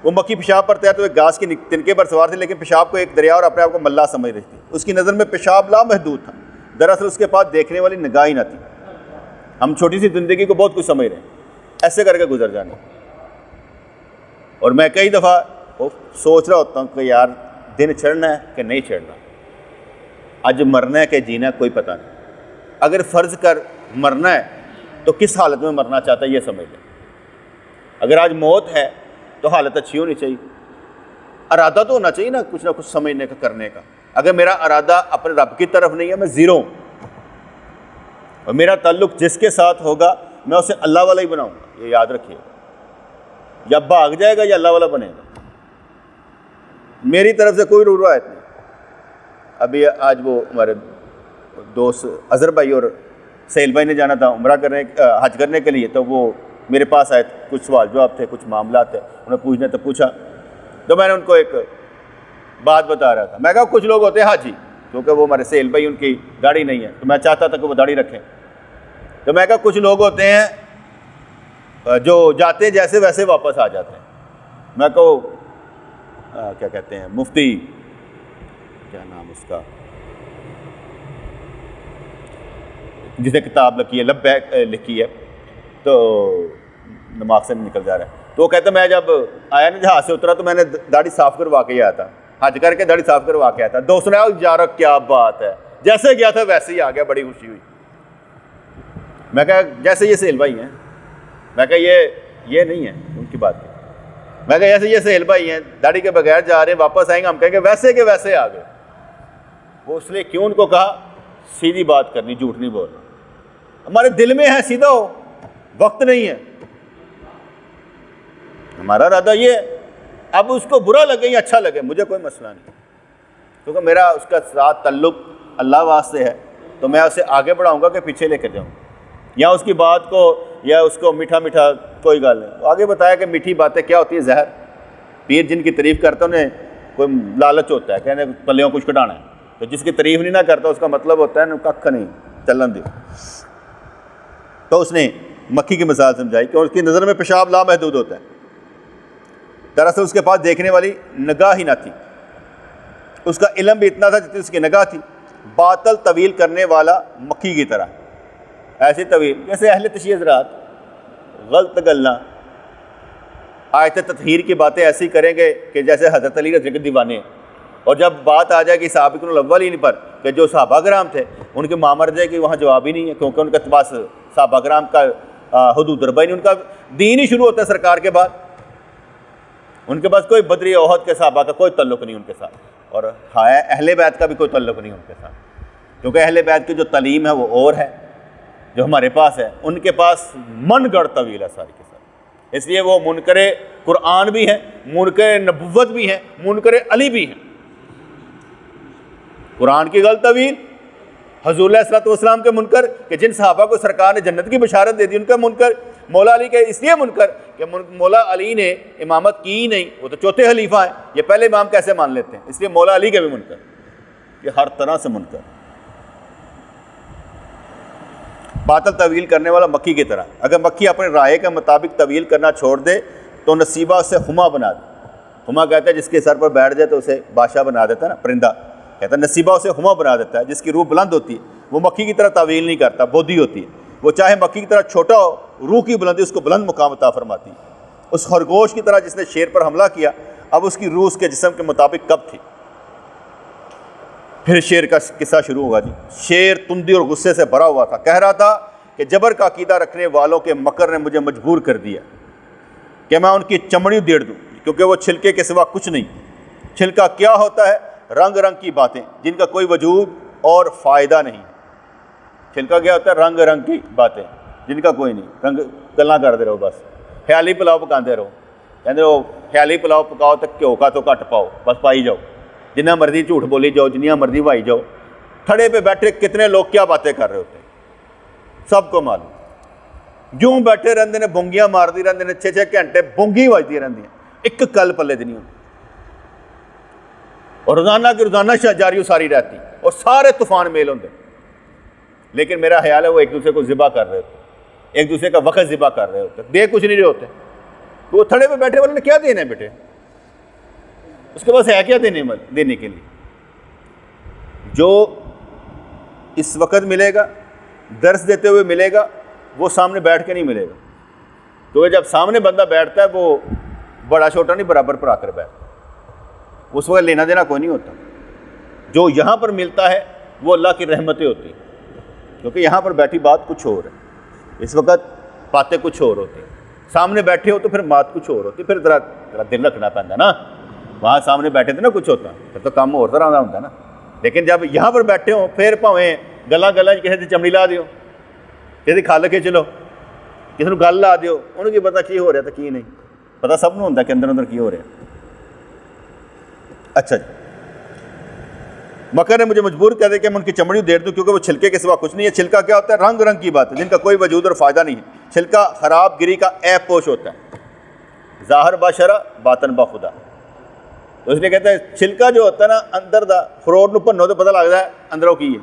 [SPEAKER 1] وہ مکھی پیشاب پر تھا تو ایک گھاس کی تنکے پر سوار تھے، لیکن پیشاب کو ایک دریا اور اپنے آپ کو ملا سمجھ رہی تھی. اس کی نظر میں پیشاب لامحدود تھا. دراصل اس کے پاس دیکھنے والی نگاہ ہی نہ تھی. ہم چھوٹی سی زندگی کو بہت کچھ سمجھ رہے ہیں، ایسے کر کے گزر جانے. اور میں کئی دفعہ سوچ رہا ہوتا ہوں کہ یار دن چڑھنا ہے کہ نہیں چڑھنا، آج مرنا ہے کہ جینا ہے کوئی پتہ نہیں. اگر فرض کر مرنا ہے تو کس حالت میں مرنا چاہتا ہے یہ سمجھ لیں. اگر آج موت ہے تو حالت اچھی ہونی چاہیے، ارادہ تو ہونا چاہیے نا کچھ سمجھنے کا، کرنے کا. اگر میرا ارادہ اپنے رب کی طرف نہیں ہے میں زیرو ہوں، اور میرا تعلق جس کے ساتھ ہوگا میں اسے اللہ والا ہی بناؤں گا. یہ یاد رکھیے گا، یا بھاگ جائے گا یا اللہ والا بنے گا. میری طرف سے کوئی روایت نہیں. ابھی آج وہ ہمارے دوست اظہر بھائی اور سہیل بھائی نے جانا تھا عمرہ کرنے، حج کرنے کے لیے. تو وہ میرے پاس آئے، کچھ سوال جواب تھے، کچھ معاملات تھے، انہیں پوچھنے تو پوچھا. تو میں نے ان کو ایک بات بتا رہا تھا. میں کہا کچھ لوگ ہوتے ہیں حاجی، کیونکہ وہ ہمارے سہیل بھائی ان کی داڑھی نہیں ہے تو میں چاہتا تھا کہ وہ داڑھی رکھیں. تو میں کہا کچھ لوگ ہوتے ہیں جو جاتے جیسے ویسے واپس آ جاتے ہیں. میں کہو کیا کہتے ہیں، مفتی کیا نام اس کا، جسے کتاب لکھی ہے لبیک لکھی ہے، تو دماغ سے نکل جا رہا ہے. تو وہ کہتا میں جب آیا نا جہاز سے اترا تو میں نے داڑھی صاف کروا کے آیا تھا، حج کر کے داڑھی صاف کروا کے آیا تھا. دوست نے یار کیا بات ہے، جیسے گیا تھا ویسے ہی آ گیا، بڑی خوشی ہوئی. میں کہا جیسے یہ سہیل بھائی ہیں، میں کہا یہ نہیں ہے ان کی بات. میں کہا جیسے یہ سہیل بھائی ہیں داڑھی کے بغیر جا رہے ہیں، واپس آئیں گے ہم کہیں گے ویسے کے ویسے آ گئے. وہ اس لیے کیوں ان کو کہا سیدھی بات کرنی، جھوٹ نہیں بولنا. ہمارے دل میں ہے سیدھا ہو، وقت نہیں ہے. ہمارا ارادہ یہ ہے، اب اس کو برا لگے یا اچھا لگے مجھے کوئی مسئلہ نہیں، کیونکہ میرا اس کا ساتھ تعلق اللہ واسطے ہے. تو میں اسے آگے بڑھاؤں گا کہ پیچھے لے کر جاؤں، یا اس کی بات کو یا اس کو میٹھا میٹھا کوئی گل نہیں. آگے بتایا کہ میٹھی باتیں کیا ہوتی ہیں، زہر. پیر جن کی تعریف کرتا انہیں کوئی لالچ ہوتا ہے، کہنے پلیوں کچھ کٹانا ہے. تو جس کی تعریف نہیں نہ کرتا اس کا مطلب ہوتا ہے نا ککھ نہیں، چلن دے. تو اس نے مکھی کی مثال سمجھائی کہ اس کی نظر میں پیشاب لامحدود ہوتا ہے. دراصل اس کے پاس دیکھنے والی نگاہ ہی نہ تھی. اس کا علم بھی اتنا تھا جتنی اس کی نگاہ تھی. باطل طویل کرنے والا مکھی کی طرح، ایسی طویل جیسے اہل تشیع حضرات غلط گلنا آیت تطہیر کی باتیں ایسی کریں گے کہ جیسے حضرت علی رضی اللہ عنہ کے دیوانے ہیں. اور جب بات آ جائے گی سابقون الاولین پر کہ جو صحابہ کرام تھے ان کے معامرے کی وہاں جواب ہی نہیں ہے، کیونکہ ان کے پاس صحابہ کرام کا حدود دربہ نہیں، ان کا دین ہی شروع ہوتا ہے سرکار کے بعد. ان کے پاس کوئی بدری احد کے صحابہ کا کوئی تعلق نہیں ان کے ساتھ، اور اہل بیت کا بھی کوئی تعلق نہیں ان کے ساتھ، کیونکہ اہل بیت کی جو تعلیم ہے وہ اور ہے جو ہمارے پاس ہے. ان کے پاس من گڑھ طویل ہے ساری کے ساتھ، اس لیے وہ منکر قرآن بھی ہیں، منکر نبوت بھی ہیں، منکر علی بھی ہیں. قرآن کی غلط طویل، حضور علیہ الصلوۃ والسلام کے منکر کہ جن صحابہ کو سرکار نے جنت کی بشارت دے دی ان کا منکر. مولا علی کے اس لیے منکر کہ مولا علی نے امامت کی ہی نہیں، وہ تو چوتھے خلیفہ ہیں، یہ پہلے امام کیسے مان لیتے ہیں؟ اس لیے مولا علی کے بھی منکر، یہ ہر طرح سے منکر. باطل طویل کرنے والا مکھی کی طرح. اگر مکھی اپنے رائے کے مطابق طویل کرنا چھوڑ دے تو نصیبہ اسے ہما بنا دے. ہما کہتا ہے جس کے سر پر بیٹھ جائے تو اسے بادشاہ بنا دیتا ہے نا، پرندہ کہتا ہے نصیبہ اسے ہما بنا دیتا ہے. جس کی روح بلند ہوتی ہے وہ مکھی کی طرح طویل نہیں کرتا، بودھی ہوتی ہے. وہ چاہے مکھی کی طرح چھوٹا ہو، روح کی بلندی اس کو بلند مقام عطا فرماتی ہے. اس خرگوش کی طرح جس نے شیر پر حملہ کیا، اب اس کی روح اس کے جسم کے مطابق کب تھی. پھر شیر کا قصہ شروع ہوگا جی. شیر تندی اور غصے سے بھرا ہوا تھا، کہہ رہا تھا کہ جبر کا عقیدہ رکھنے والوں کے مکر نے مجھے مجبور کر دیا کہ میں ان کی چمڑی ادھیڑ دوں، کیونکہ وہ چھلکے کے سوا کچھ نہیں. چھلکا کیا ہوتا ہے؟ رنگ رنگ کی باتیں جن کا کوئی وجود اور فائدہ نہیں. چھلکا کیا ہوتا ہے؟ رنگ رنگ کی باتیں جن کا کوئی نہیں، رنگ گلاں کرتے رہو، بس خیالی پلاؤ پکاتے رہو. کہتے رہو خیالی پلاؤ پکاؤ تو گھیو کا تو گھٹ پاؤ، بس پائی جاؤ، جنہ مرضی جھوٹ بولی جاؤ، جنیا مرضی وائی جاؤ. تھڑے پہ بیٹھے کتنے لوگ کیا باتیں کر رہے ہوتے ہیں سب کو معلوم. جو بیٹھے رہتے ہیں بونگیاں مارتی رہتے ہیں 6-6 گھنٹے بونگی بجتی رہتی ہیں, ایک گل پلے دی نہیں ہوتی, اور روزانہ کی روزانہ جاری ساری رہتی, اور سارے طوفان میل ہوتے, لیکن میرا خیال ہے وہ ایک دوسرے کو ذبح کر رہے ہوتے, ایک دوسرے کا وقت ذبح کر رہے ہوتے, دے کچھ نہیں رہے ہوتے. تو وہ تھڑے پہ بیٹھے والے نے کیا دینا ہے بیٹے, اس کے پاس ہے کیا دینے کے لیے؟ جو اس وقت ملے گا, درس دیتے ہوئے ملے گا, وہ سامنے بیٹھ کے نہیں ملے گا. تو جب سامنے بندہ بیٹھتا ہے وہ بڑا چھوٹا نہیں برابر پر آ کر بیٹھتا, اس وقت لینا دینا کوئی نہیں ہوتا. جو یہاں پر ملتا ہے وہ اللہ کی رحمتیں ہوتی ہیں, کیونکہ یہاں پر بیٹھی بات کچھ اور ہے, اس وقت باتیں کچھ اور ہوتی ہیں. سامنے بیٹھے ہو تو پھر بات کچھ اور ہوتی, پھر ذرا دل رکھنا پڑتا نا. وہاں سامنے بیٹھے تھے نا کچھ ہوتا, پھر تو کام اور طرح کا ہوتا نا. لیکن جب یہاں پر بیٹھے ہوں پھر پاویں گلاں کسی کی چمڑی لا دیو, کسی کی کھال کے چلو, کسی کو گل لا دیو, انہوں کی پتا کی ہو رہا تو کی نہیں پتا, سب نوں ہوتا کہ اندر اندر کی ہو رہا ہے. اچھا جی, مکر نے مجھے مجبور کر دیا کہ میں ان کی چمڑی دیر دوں, کیونکہ وہ چھلکے کے سوا کچھ نہیں ہے. چھلکا کیا ہوتا ہے؟ رنگ رنگ کی بات ہے جن کا کوئی وجود اور فائدہ نہیں ہے. چھلکا خراب گری کا عیب پوش ہوتا ہے, ظاہر باشرہ باطن بخدا. تو اس لیے کہتے ہیں چھلکا جو ہوتا ہے نا اندر دا فروٹ نو بھنو تو پتہ لگتا ہے اندروں کی ہے,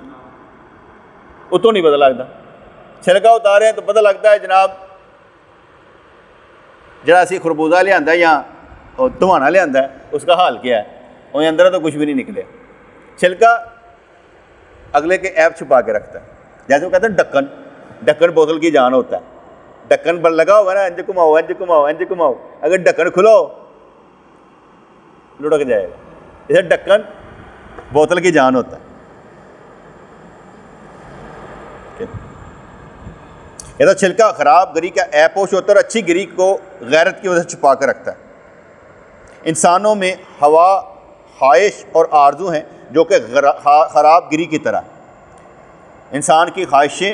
[SPEAKER 1] اتوں نہیں پتہ لگتا. چھلکا اتارے ہیں تو پتہ لگتا ہے جناب جڑا اسی خربوزہ لیا ہے یا دوانا لیا ہے اس کا حال کیا ہے, اور اندر تو کچھ بھی نہیں نکلے. چھلکا اگلے کے عیب چھپا کے رکھتا ہے. جیسے وہ کہتے ہیں ڈھکن, ڈھکن بوتل کی جان ہوتا ہے. ڈھکن پر لگا ہوا نا, انج گھماؤ انج گھماؤ انج گھماؤ, اگر ڈھکن کھلو لڑک جائے گا. جیسے ڈھکن بوتل کی جان ہوتا ہے. یہ تو چھلکا خراب گری کا عیب پوش ہوتا ہے, اور اچھی گری کو غیرت کی وجہ سے چھپا کر رکھتا ہے. انسانوں میں ہوا, خواہش اور آرزو ہیں جو کہ خراب گری کی طرح. انسان کی خواہشیں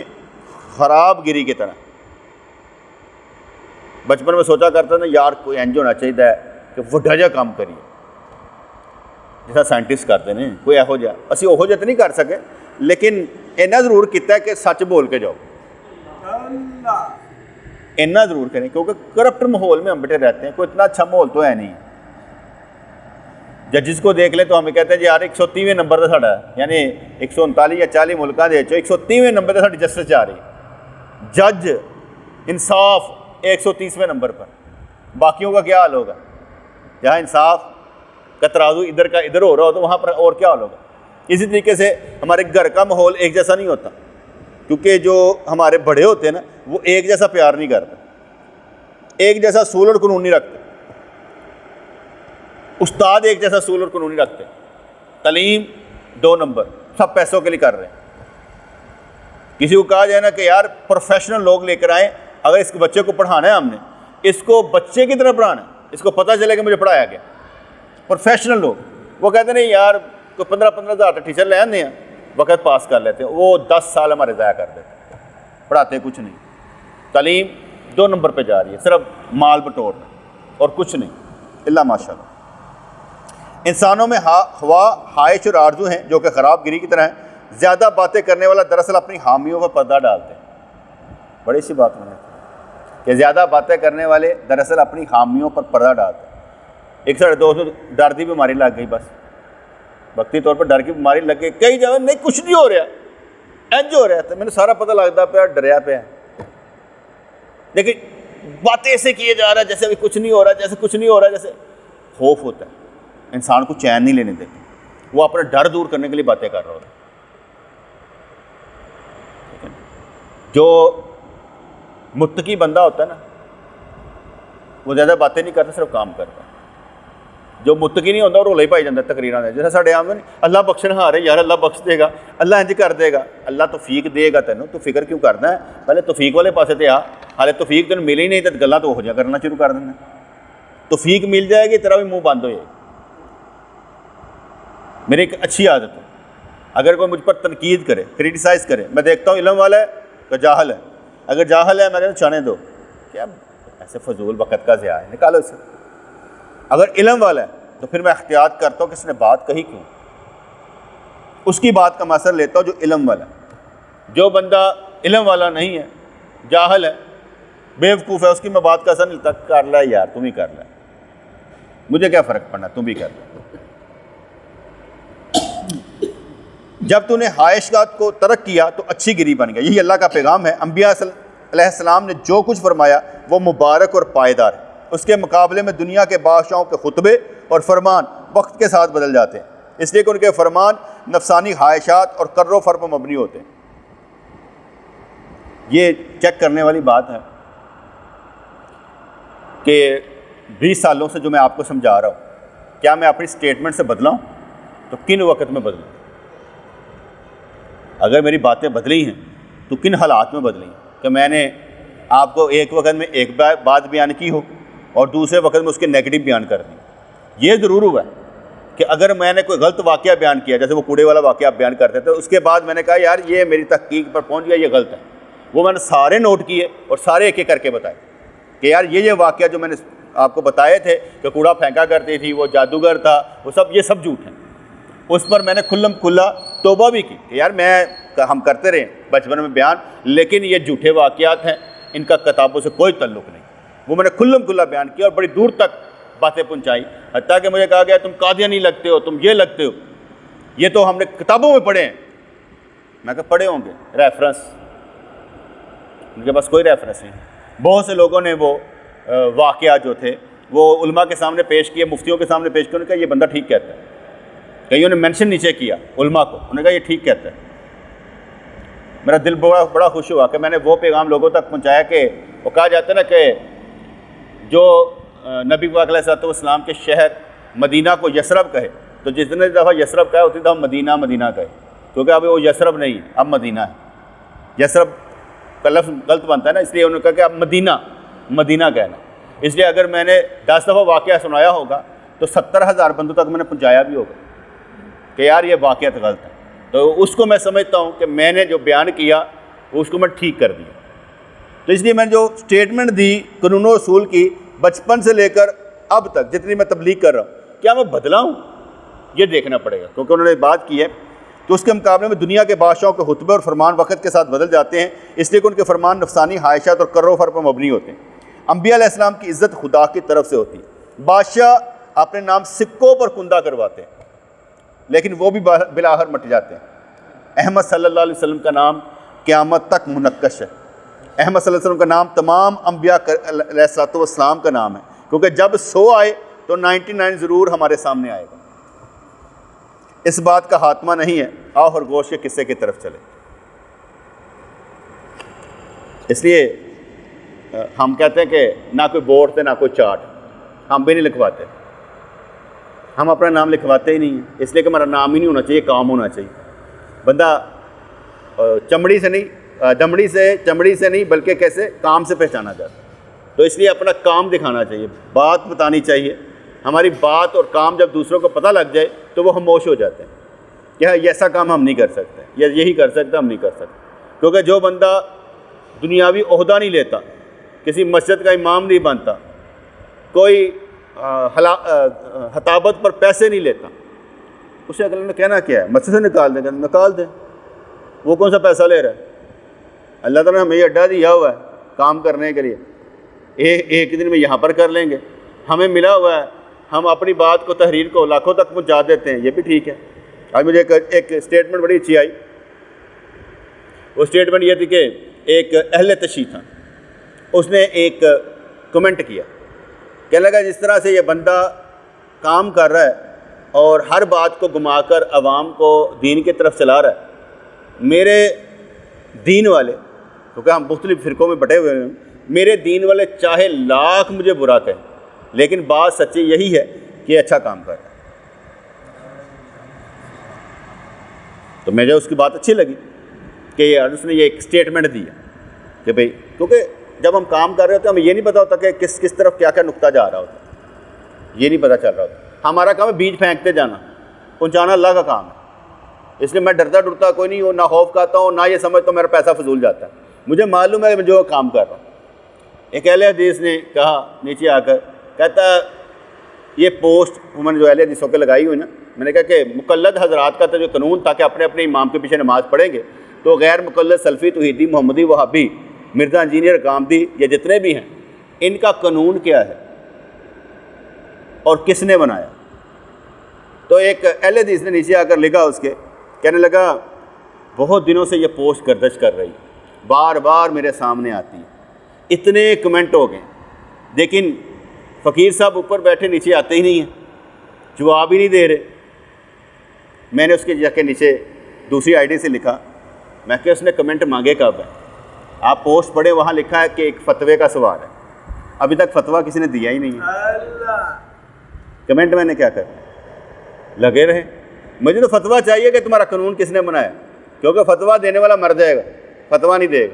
[SPEAKER 1] خراب گری کی طرح. بچپن میں سوچا کرتا تھا یار کوئی انج ہونا چاہیے کہ وڈا جہا کام کریے جیسا سائنٹسٹ کرتے ہیں, کوئی یہو جہا. اسی وہ جہا تو نہیں کر سکے, لیکن اینا ضرور کیتا ہے کہ سچ بول کے جاؤ, اینا ضرور کریں, کیونکہ کرپٹ ماحول میں ہم بیٹھے رہتے ہیں. کوئی اتنا اچھا ماحول تو ہے نہیں. ججز کو دیکھ لیں تو ہمیں کہتے ہیں جی یار 130ویں نمبر کا ساڈا, یعنی 139 یا 40 ملکوں کے 130ویں نمبر سے ساری جسٹس جا رہی. جج انصاف 130ویں نمبر پر, باقیوں کا کیا حال ہوگا؟ جہاں انصاف کا ترازو ادھر کا ادھر ہو رہا ہو تو وہاں پر اور کیا حال ہوگا؟ اسی طریقے سے ہمارے گھر کا ماحول ایک جیسا نہیں ہوتا, کیونکہ جو ہمارے بڑے ہوتے ہیں نا وہ ایک جیسا پیار نہیں کرتے, ایک جیسا اصول اور قانون نہیں رکھتے. استاد ایک جیسا اصول اور قانون نہیں رکھتے. تعلیم 2 نمبر, سب پیسوں کے لیے کر رہے ہیں. کسی کو کہا جائے نا کہ یار پروفیشنل لوگ لے کر آئیں, اگر اس کے بچے کو پڑھانا ہے, ہم نے اس کو بچے کی طرح پڑھانا ہے, اس کو پتہ چلے کہ مجھے پڑھایا گیا. پروفیشنل لوگ وہ کہتے ہیں نہیں یار کوئی 15-15 ہزار ٹیچر لے آتے ہیں, وقت پاس کر لیتے ہیں. وہ 10 سال ہمارے ضائع کر دیتے ہیں, پڑھاتے کچھ نہیں. تعلیم 2 نمبر پہ جا رہی ہے, صرف مال بٹورنا اور کچھ نہیں اللہ ماشاء اللہ. انسانوں میں ہوا, خواہش اور آرزو ہیں جو کہ خراب گری کی طرح ہیں. زیادہ باتیں کرنے والا دراصل اپنی حامیوں پر پردہ ڈالتے ہیں. بڑی سی بات میں کہ زیادہ باتیں کرنے والے دراصل اپنی حامیوں پر پردہ ڈالتے ہیں. ایک ساڑھے 200 ڈر کی بیماری لگ گئی, بس وقتی طور پر ڈر کی بیماری لگ گئی. کئی جگہ نہیں کچھ نہیں ہو رہا, انج ہو رہا ہے, تو میں نے سارا پتہ لگتا پیا ڈریا پیا, لیکن باتیں ایسے کیے جا رہا ہے جیسے ابھی کچھ نہیں ہو رہا, جیسے کچھ نہیں ہو رہا, جیسے خوف ہوتا ہے. انسان کو چین نہیں لینے دیتے, وہ اپنا ڈر دور کرنے کے لیے باتیں کر رہا ہوتا ہے. جو متقی بندہ ہوتا ہے نا وہ زیادہ باتیں نہیں کرتا, صرف کام کرتا ہے. جو متقی نہیں ہوتا وہ رولا ہی پائی جاتا تقریراں دے, جیسا ساڈے عام میں اللہ بخشن ہار ہے یار, اللہ بخش دے گا, اللہ انج کر دے گا. اللہ توفیق دے گا تینوں, تو فکر کیوں کرنا ہے؟ پہلے توفیق والے پاسے تے آ. حالے توفیق تینوں ملی نہیں تو گلاں تو ہو جا کرنا شروع کر دینا. توفیق مل جائے گی تیرا بھی منہ بند ہو جائے گا. میری ایک اچھی عادت ہے, اگر کوئی مجھ پر تنقید کرے, کرٹیسائز کرے, میں دیکھتا ہوں علم والا ہے کہ جاہل ہے. اگر جاہل ہے میں کہتا ہوں چانے دو, کیا ایسے فضول وقت کا ضیاع ہے, نکالو اسے. اگر علم والا ہے تو پھر میں احتیاط کرتا ہوں کہ اس نے بات کہی کیوں, اس کی بات کا مأثر لیتا ہوں جو علم والا ہے. جو بندہ علم والا نہیں ہے, جاہل ہے, بیوقوف ہے اس کی میں بات کا اثر نہیں تک کر لے یار، تم ہی کر لے، مجھے کیا فرق پڑنا، تم بھی کر لے۔ جب تو نے خواہشات کو ترک کیا تو اچھی گری بن گیا۔ یہی اللہ کا پیغام ہے۔ انبیاء علیہ السلام نے جو کچھ فرمایا وہ مبارک اور پائیدار ہے۔ اس کے مقابلے میں دنیا کے بادشاہوں کے خطبے اور فرمان وقت کے ساتھ بدل جاتے ہیں، اس لیے کہ ان کے فرمان نفسانی خواہشات اور کر و فر پر مبنی ہوتے ہیں۔ یہ چیک کرنے والی بات ہے کہ 20 سالوں سے جو میں آپ کو سمجھا رہا ہوں، کیا میں اپنی سٹیٹمنٹ سے بدلا ہوں؟ تو کن وقت میں بدلوں؟ اگر میری باتیں بدلی ہیں تو کن حالات میں بدلی ہیں کہ میں نے آپ کو ایک وقت میں ایک بات بیان کی ہو اور دوسرے وقت میں اس کے نیگیٹو بیان کر دی۔ یہ ضرور ہوا ہے کہ اگر میں نے کوئی غلط واقعہ بیان کیا، جیسے وہ کوڑے والا واقعہ آپ بیان کرتے تھے، اس کے بعد میں نے کہا یار یہ میری تحقیق پر پہنچ گیا، یہ غلط ہے، وہ میں نے سارے نوٹ کیے اور سارے ایک ایک کر کے بتائے کہ یار یہ واقعہ جو میں نے آپ کو بتائے تھے کہ کوڑا پھینکا کرتی تھی، وہ جادوگر تھا، وہ سب، یہ سب جھوٹ ہیں۔ اس پر میں نے کھلم کھلا توبہ بھی کی کہ یار ہم کرتے رہے بچپن میں بیان، لیکن یہ جھوٹے واقعات ہیں، ان کا کتابوں سے کوئی تعلق نہیں۔ وہ میں نے کھلم کھلا بیان کیا اور بڑی دور تک باتیں پہنچائی، حتیٰ کہ مجھے کہا گیا تم قادیانی لگتے ہو، تم یہ لگتے ہو، یہ تو ہم نے کتابوں میں پڑھے ہیں۔ میں کہا پڑھے ہوں گے، ریفرنس ان کے پاس کوئی ریفرنس نہیں۔ بہت سے لوگوں نے وہ واقعات جو تھے وہ علماء کے سامنے پیش کیے، مفتیوں کے سامنے پیش کیے، انہوں نے کہا یہ بندہ ٹھیک کہتا ہے۔ کئیوں نے مینشن نیچے کیا علماء کو، انہوں نے کہا یہ ٹھیک کہتا ہے۔ میرا دل بڑا خوش ہوا کہ میں نے وہ پیغام لوگوں تک پہنچایا کہ وہ کہا جاتا ہے نا کہ جو نبی پاک علیہ الصلوۃ والسلام کے شہر مدینہ کو یثرب کہے، تو جتنے دفعہ یثرب کہے اتنی دفعہ مدینہ مدینہ کہے، کیونکہ اب وہ یثرب نہیں ہے، اب مدینہ ہے۔ یثرب کا لفظ غلط بنتا ہے نا، اس لیے انہوں نے کہا کہ اب مدینہ مدینہ کہنا۔ اس لیے اگر میں نے 10 دفعہ واقعہ سنایا ہوگا تو 70,000 بندوں تک میں نے پہنچایا بھی ہوگا کہ یار یہ واقعات غلط ہے، تو اس کو میں سمجھتا ہوں کہ میں نے جو بیان کیا اس کو میں ٹھیک کر دیا۔ تو اس لیے میں نے جو سٹیٹمنٹ دی قانون و اصول کی، بچپن سے لے کر اب تک جتنی میں تبلیغ کر رہا ہوں، کیا میں بدلا ہوں؟ یہ دیکھنا پڑے گا، کیونکہ انہوں نے بات کی ہے تو اس کے مقابلے میں دنیا کے بادشاہوں کے خطبے اور فرمان وقت کے ساتھ بدل جاتے ہیں، اس لیے کہ ان کے فرمان نفسانی خواہشات اور کر و فر پر مبنی ہوتے ہیں۔ انبیاء علیہ السلام کی عزت خدا کی طرف سے ہوتی ہے۔ بادشاہ اپنے نام سکوں پر کندہ کرواتے ہیں لیکن وہ بھی بالآخر مٹ جاتے ہیں۔ احمد صلی اللہ علیہ وسلم کا نام قیامت تک منقش ہے۔ احمد صلی اللہ علیہ وسلم کا نام تمام انبیاء علیہ السلام کا نام ہے، کیونکہ جب 100 آئے تو 99 ضرور ہمارے سامنے آئے گا۔ اس بات کا خاتمہ نہیں ہے، آؤ خرگوش کے قصے کی طرف چلے۔ اس لیے ہم کہتے ہیں کہ نہ کوئی بورڈ تھے نہ کوئی چارٹ، ہم بھی نہیں لکھواتے، ہم اپنا نام لکھواتے ہی نہیں ہیں، اس لیے کہ ہمارا نام ہی نہیں ہونا چاہیے، کام ہونا چاہیے۔ بندہ چمڑی سے نہیں بلکہ کیسے کام سے پہچانا جاتا ہے، تو اس لیے اپنا کام دکھانا چاہیے، بات بتانی چاہیے۔ ہماری بات اور کام جب دوسروں کو پتہ لگ جائے تو وہ خاموش ہو جاتے ہیں کہ یہ ایسا کام ہم نہیں کر سکتے، یا یہی کر سکتے ہم نہیں کر سکتے۔ کیونکہ جو بندہ دنیاوی عہدہ نہیں لیتا، کسی مسجد کا امام نہیں بنتا، کوئی خطابت پر پیسے نہیں لیتا، اسے اگلے نے کہنا کیا ہے؟ مسجد سے نکال دیں، نکال دیں، وہ کون سا پیسہ لے رہا ہے؟ اللہ تعالیٰ نے ہمیں یہ اڈا دیا ہوا ہے کام کرنے کے لیے، ایک دن میں یہاں پر کر لیں گے، ہمیں ملا ہوا ہے، ہم اپنی بات کو، تحریر کو لاکھوں تک پہنچا دیتے ہیں، یہ بھی ٹھیک ہے۔ آج مجھے ایک اسٹیٹمنٹ بڑی اچھی آئی، وہ اسٹیٹمنٹ یہ تھی کہ ایک اہل تشیع تھا، اس نے ایک کمنٹ کیا، کہنے لگا جس طرح سے یہ بندہ کام کر رہا ہے اور ہر بات کو گھما کر عوام کو دین کی طرف چلا رہا ہے، میرے دین والے، کیونکہ ہم مختلف فرقوں میں بٹے ہوئے ہیں، میرے دین والے چاہے لاکھ مجھے برا کہیں، لیکن بات سچی یہی ہے کہ اچھا کام کر رہا ہے۔ تو مجھے اس کی بات اچھی لگی کہ یار اس نے یہ ایک اسٹیٹمنٹ دیا کہ بھئی، کیونکہ جب ہم کام کر رہے ہوتے ہیں ہمیں یہ نہیں پتہ ہوتا کہ کس طرف کیا کیا نقطہ جا رہا ہوتا ہے، یہ نہیں پتہ چل رہا ہوتا۔ ہمارا کام ہے بیج پھینکتے جانا، پہنچانا اللہ کا کام ہے۔ اس لیے میں ڈرتا کوئی نہیں ہوں، نہ خوف کھاتا ہوں، نہ یہ سمجھتا ہوں میرا پیسہ فضول جاتا ہے، مجھے معلوم ہے کہ میں جو کام کر رہا ہوں۔ ایک اہل حدیث نے کہا نیچے آ کر، کہتا یہ پوسٹ میں نے جو اہل حدیثوں کے لگائی ہوئی نا، میں نے کہا کہ مقلد حضرات کا تو جو قانون تھا کہ اپنے اپنے امام کے پیچھے نماز پڑھیں گے، تو غیر مقلد سلفی توحیدی محمدی وہابی مرزا انجینئر کامدی یا جتنے بھی ہیں، ان کا قانون کیا ہے اور کس نے بنایا؟ تو ایک اہل حدیث نے نیچے آ کر لکھا اس کے، کہنے لگا بہت دنوں سے یہ پوسٹ گردش کر رہی، بار بار میرے سامنے آتی ہے، اتنے کمنٹ ہو گئے، لیکن فقیر صاحب اوپر بیٹھے نیچے آتے ہی نہیں ہیں، جواب ہی نہیں دے رہے۔ میں نے اس کے جا کے نیچے دوسری آئی ڈی سے لکھا، میں کہ اس نے کمنٹ مانگے کب ہے؟ آپ پوسٹ پڑھیں، وہاں لکھا ہے کہ ایک فتوے کا سوال ہے، ابھی تک فتویٰ کسی نے دیا ہی نہیں ہے۔ کمنٹ میں نے کیا کر لگے رہے، مجھے تو فتویٰ چاہیے کہ تمہارا قانون کس نے بنایا، کیونکہ فتویٰ دینے والا مر جائے گا، فتویٰ نہیں دے گا۔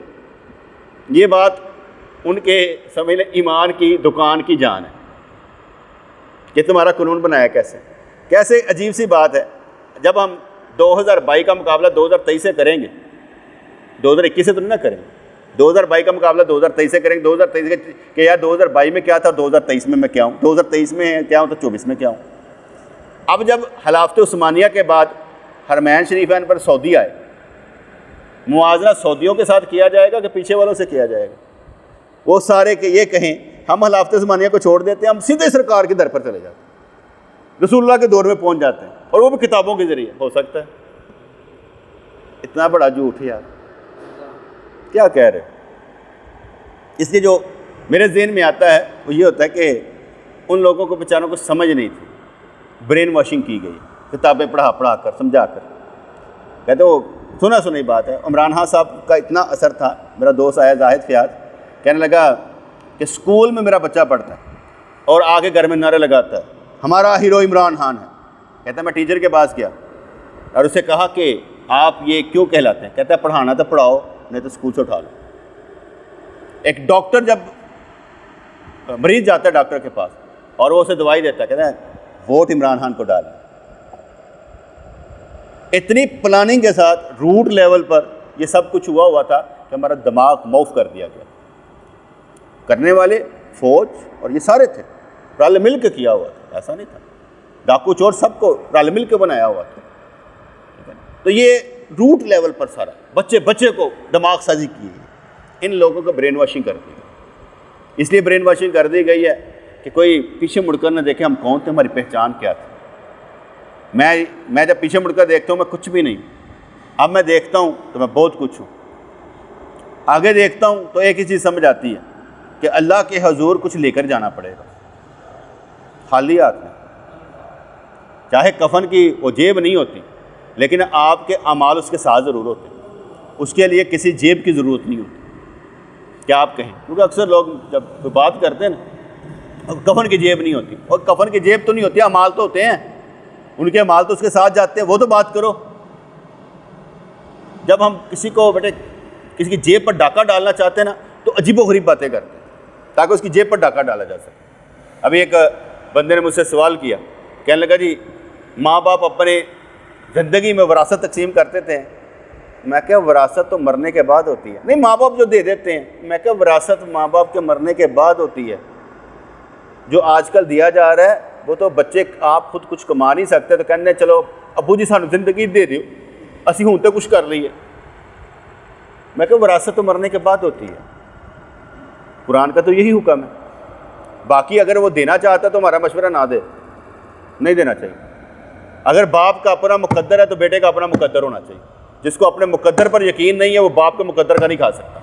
[SPEAKER 1] یہ بات ان کے سمجھ لیں ایمان کی دکان کی جان ہے کہ تمہارا قانون بنایا کیسے عجیب سی بات ہے۔ جب ہم 2022 کا مقابلہ 2023 سے کریں گے، 2021 سے تو نہیں نہ کریں گے، 2022 کا مقابلہ 2023 سے کریں گے، 2023 کہ یار 2022 میں کیا تھا، 2023 میں کیا ہوں، 2023 میں کیا ہوں تو 24 میں کیا ہوں۔ اب جب خلافت عثمانیہ کے بعد حرمین شریفین پر سعودی آئے، موازنہ سعودیوں کے ساتھ کیا جائے گا کہ پیچھے والوں سے کیا جائے گا؟ وہ سارے کہ یہ کہیں ہم خلافت عثمانیہ کو چھوڑ دیتے ہیں، ہم سیدھے سرکار کے در پر چلے جاتے ہیں، رسول اللہ کے دور میں پہنچ جاتے ہیں، اور وہ بھی کتابوں کے ذریعے۔ ہو سکتا ہے؟ اتنا بڑا جھوٹ ہے یار، کیا کہہ رہے؟ اس لیے جو میرے ذہن میں آتا ہے وہ یہ ہوتا ہے کہ ان لوگوں کو بیچاروں کو سمجھ نہیں تھی، برین واشنگ کی گئی، کتابیں پڑھا کر سمجھا کر۔ کہتے وہ سنا سنی بات ہے، عمران خان صاحب کا اتنا اثر تھا، میرا دوست آیا زاہد فیاض، کہنے لگا کہ اسکول میں میرا بچہ پڑھتا ہے اور آگے گھر میں نعرے لگاتا ہے ہمارا ہیرو عمران خان ہے۔ کہتا ہے میں ٹیچر کے پاس گیا اور اسے کہا کہ آپ یہ کیوں کہلاتے ہیں؟ کہتا ہے پڑھانا تو پڑھاؤ، نہیں تو اسکول سے اٹھا لو۔ ایک ڈاکٹر جب مریض جاتا ہے ڈاکٹر کے پاس اور وہ اسے دوائی دیتا ہے، کہتا ہے ووٹ عمران خان کو ڈالیں۔ اتنی پلاننگ کے ساتھ روٹ لیول پر یہ سب کچھ ہوا تھا کہ ہمارا دماغ معاف کر دیا گیا۔ کرنے والے فوج اور یہ سارے تھے، رل مل کے کیا ہوا تھا، ایسا نہیں تھا ڈاکو چور سب کو رل مل کے بنایا ہوا تھا۔ تو یہ روٹ لیول پر سارا بچے کو دماغ سازی کی ہے، ان لوگوں کو برین واشنگ کر دی گئی۔ اس لیے برین واشنگ کر دی گئی ہے کہ کوئی پیچھے مڑ کر نہ دیکھے ہم کون تھے، ہماری پہچان کیا تھی۔ میں جب پیچھے مڑ کر دیکھتا ہوں میں کچھ بھی نہیں، اب میں دیکھتا ہوں تو میں بہت کچھ ہوں، آگے دیکھتا ہوں تو ایک ہی چیز سمجھ آتی ہے کہ اللہ کے حضور کچھ لے کر جانا پڑے گا، خالی ہاتھ میں۔ چاہے کفن کی وہ جیب نہیں ہوتی، لیکن آپ کے اعمال اس کے ساتھ ضرور ہوتے ہیں، اس کے لیے کسی جیب کی ضرورت نہیں ہوتی۔ کیا آپ کہیں؟ کیونکہ اکثر لوگ جب بات کرتے ہیں نا، کفن کی جیب نہیں ہوتی، اور کفن کی جیب تو نہیں ہوتی، اعمال تو ہوتے ہیں، ان کے اعمال تو اس کے ساتھ جاتے ہیں، وہ تو بات کرو۔ جب ہم کسی کو بیٹے کسی کی جیب پر ڈاکہ ڈالنا چاہتے ہیں نا تو عجیب و غریب باتیں کرتے ہیں تاکہ اس کی جیب پر ڈاکہ ڈالا جا سکے۔ ابھی ایک بندے نے مجھ سے سوال کیا، کہنے لگا جی ماں باپ اپنے زندگی میں وراثت تقسیم کرتے تھے، میں کہا وراثت تو مرنے کے بعد ہوتی ہے۔ نہیں، ماں باپ جو دے دیتے ہیں، میں کہا وراثت ماں باپ کے مرنے کے بعد ہوتی ہے۔ جو آج کل دیا جا رہا ہے وہ تو بچے آپ خود کچھ کما نہیں سکتے تو کہنے چلو ابو جی سانو زندگی دے دیو، اسی ہوں تو کچھ کر لیے۔ میں کہا وراثت تو مرنے کے بعد ہوتی ہے، قرآن کا تو یہی حکم ہے۔ باقی اگر وہ دینا چاہتا تو ہمارا مشورہ نہ دے، نہیں دینا چاہیے۔ اگر باپ کا اپنا مقدر ہے تو بیٹے کا اپنا مقدر ہونا چاہیے۔ جس کو اپنے مقدر پر یقین نہیں ہے وہ باپ کے مقدر کا نہیں کھا سکتا۔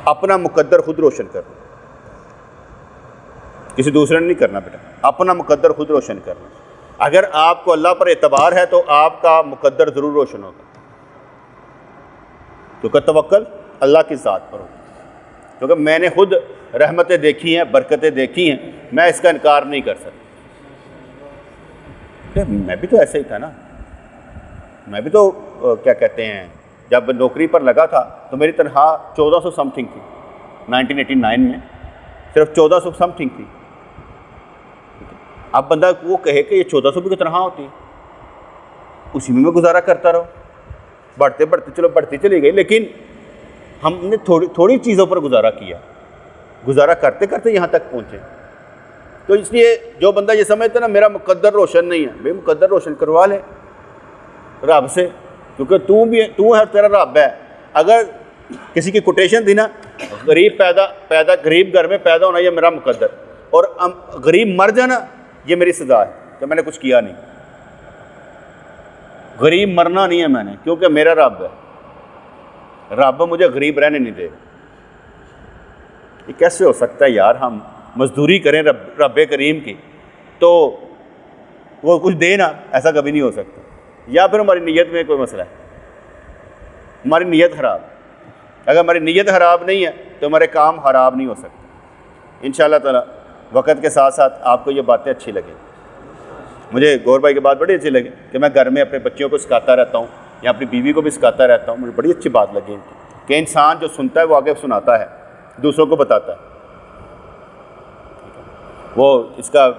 [SPEAKER 1] اپنا مقدر خود روشن کرنا، کسی دوسرے نے نہیں کرنا بیٹا، اپنا مقدر خود روشن کرنا۔ اگر آپ کو اللہ پر اعتبار ہے تو آپ کا مقدر ضرور روشن ہوگا، کیونکہ توکل اللہ کی ذات پر ہوگا۔ کیونکہ میں نے خود رحمتیں دیکھی ہیں، برکتیں دیکھی ہیں، میں اس کا انکار نہیں کر سکتا۔ میں بھی تو ایسے ہی تھا نا، میں بھی تو کیا کہتے ہیں جب نوکری پر لگا تھا تو میری تنخواہ 1400 سم تھنگ تھی، 1989 میں صرف 1400 سم تھنگ تھی۔ اب بندہ وہ کہے کہ یہ 1400 بھی کی تنخواہ ہوتی ہے، اسی میں گزارا کرتا رہو، بڑھتے چلو بڑھتی چلی گئی، لیکن ہم نے تھوڑی چیزوں پر گزارا کیا، گزارا کرتے کرتے یہاں تک پہنچے۔ تو اس لیے جو بندہ یہ سمجھتا نا میرا مقدر روشن نہیں ہے، بھائی مقدر روشن کروا لے رب سے، کیونکہ تو ہے تیرا رب ہے۔ اگر کسی کی کوٹیشن تھی نا، غریب غریب گھر میں پیدا ہونا یہ میرا مقدر، اور غریب مر جانا یہ میری سزا ہے، تو میں نے کچھ کیا نہیں۔ غریب مرنا نہیں ہے میں نے، کیونکہ میرا رب ہے، رب مجھے غریب رہنے نہیں دے گا۔ یہ کیسے ہو سکتا ہے یار؟ ہم مزدوری کریں رب کریم کی تو وہ کچھ دے نا، ایسا کبھی نہیں ہو سکتا۔ یا پھر ہماری نیت میں کوئی مسئلہ ہے، ہماری نیت خراب۔ اگر ہماری نیت خراب نہیں ہے تو ہمارے کام خراب نہیں ہو سکتے۔ انشاءاللہ تعالی وقت کے ساتھ ساتھ آپ کو یہ باتیں اچھی لگیں۔ مجھے گور بھائی کی بات بڑی اچھی لگی کہ میں گھر میں اپنے بچوں کو سکھاتا رہتا ہوں یا اپنی بیوی کو بھی سکھاتا رہتا ہوں۔ مجھے بڑی اچھی بات لگی ان کی کہ انسان جو سنتا ہے وہ آگے سناتا ہے، دوسروں کو بتاتا ہے۔ وہ اس کا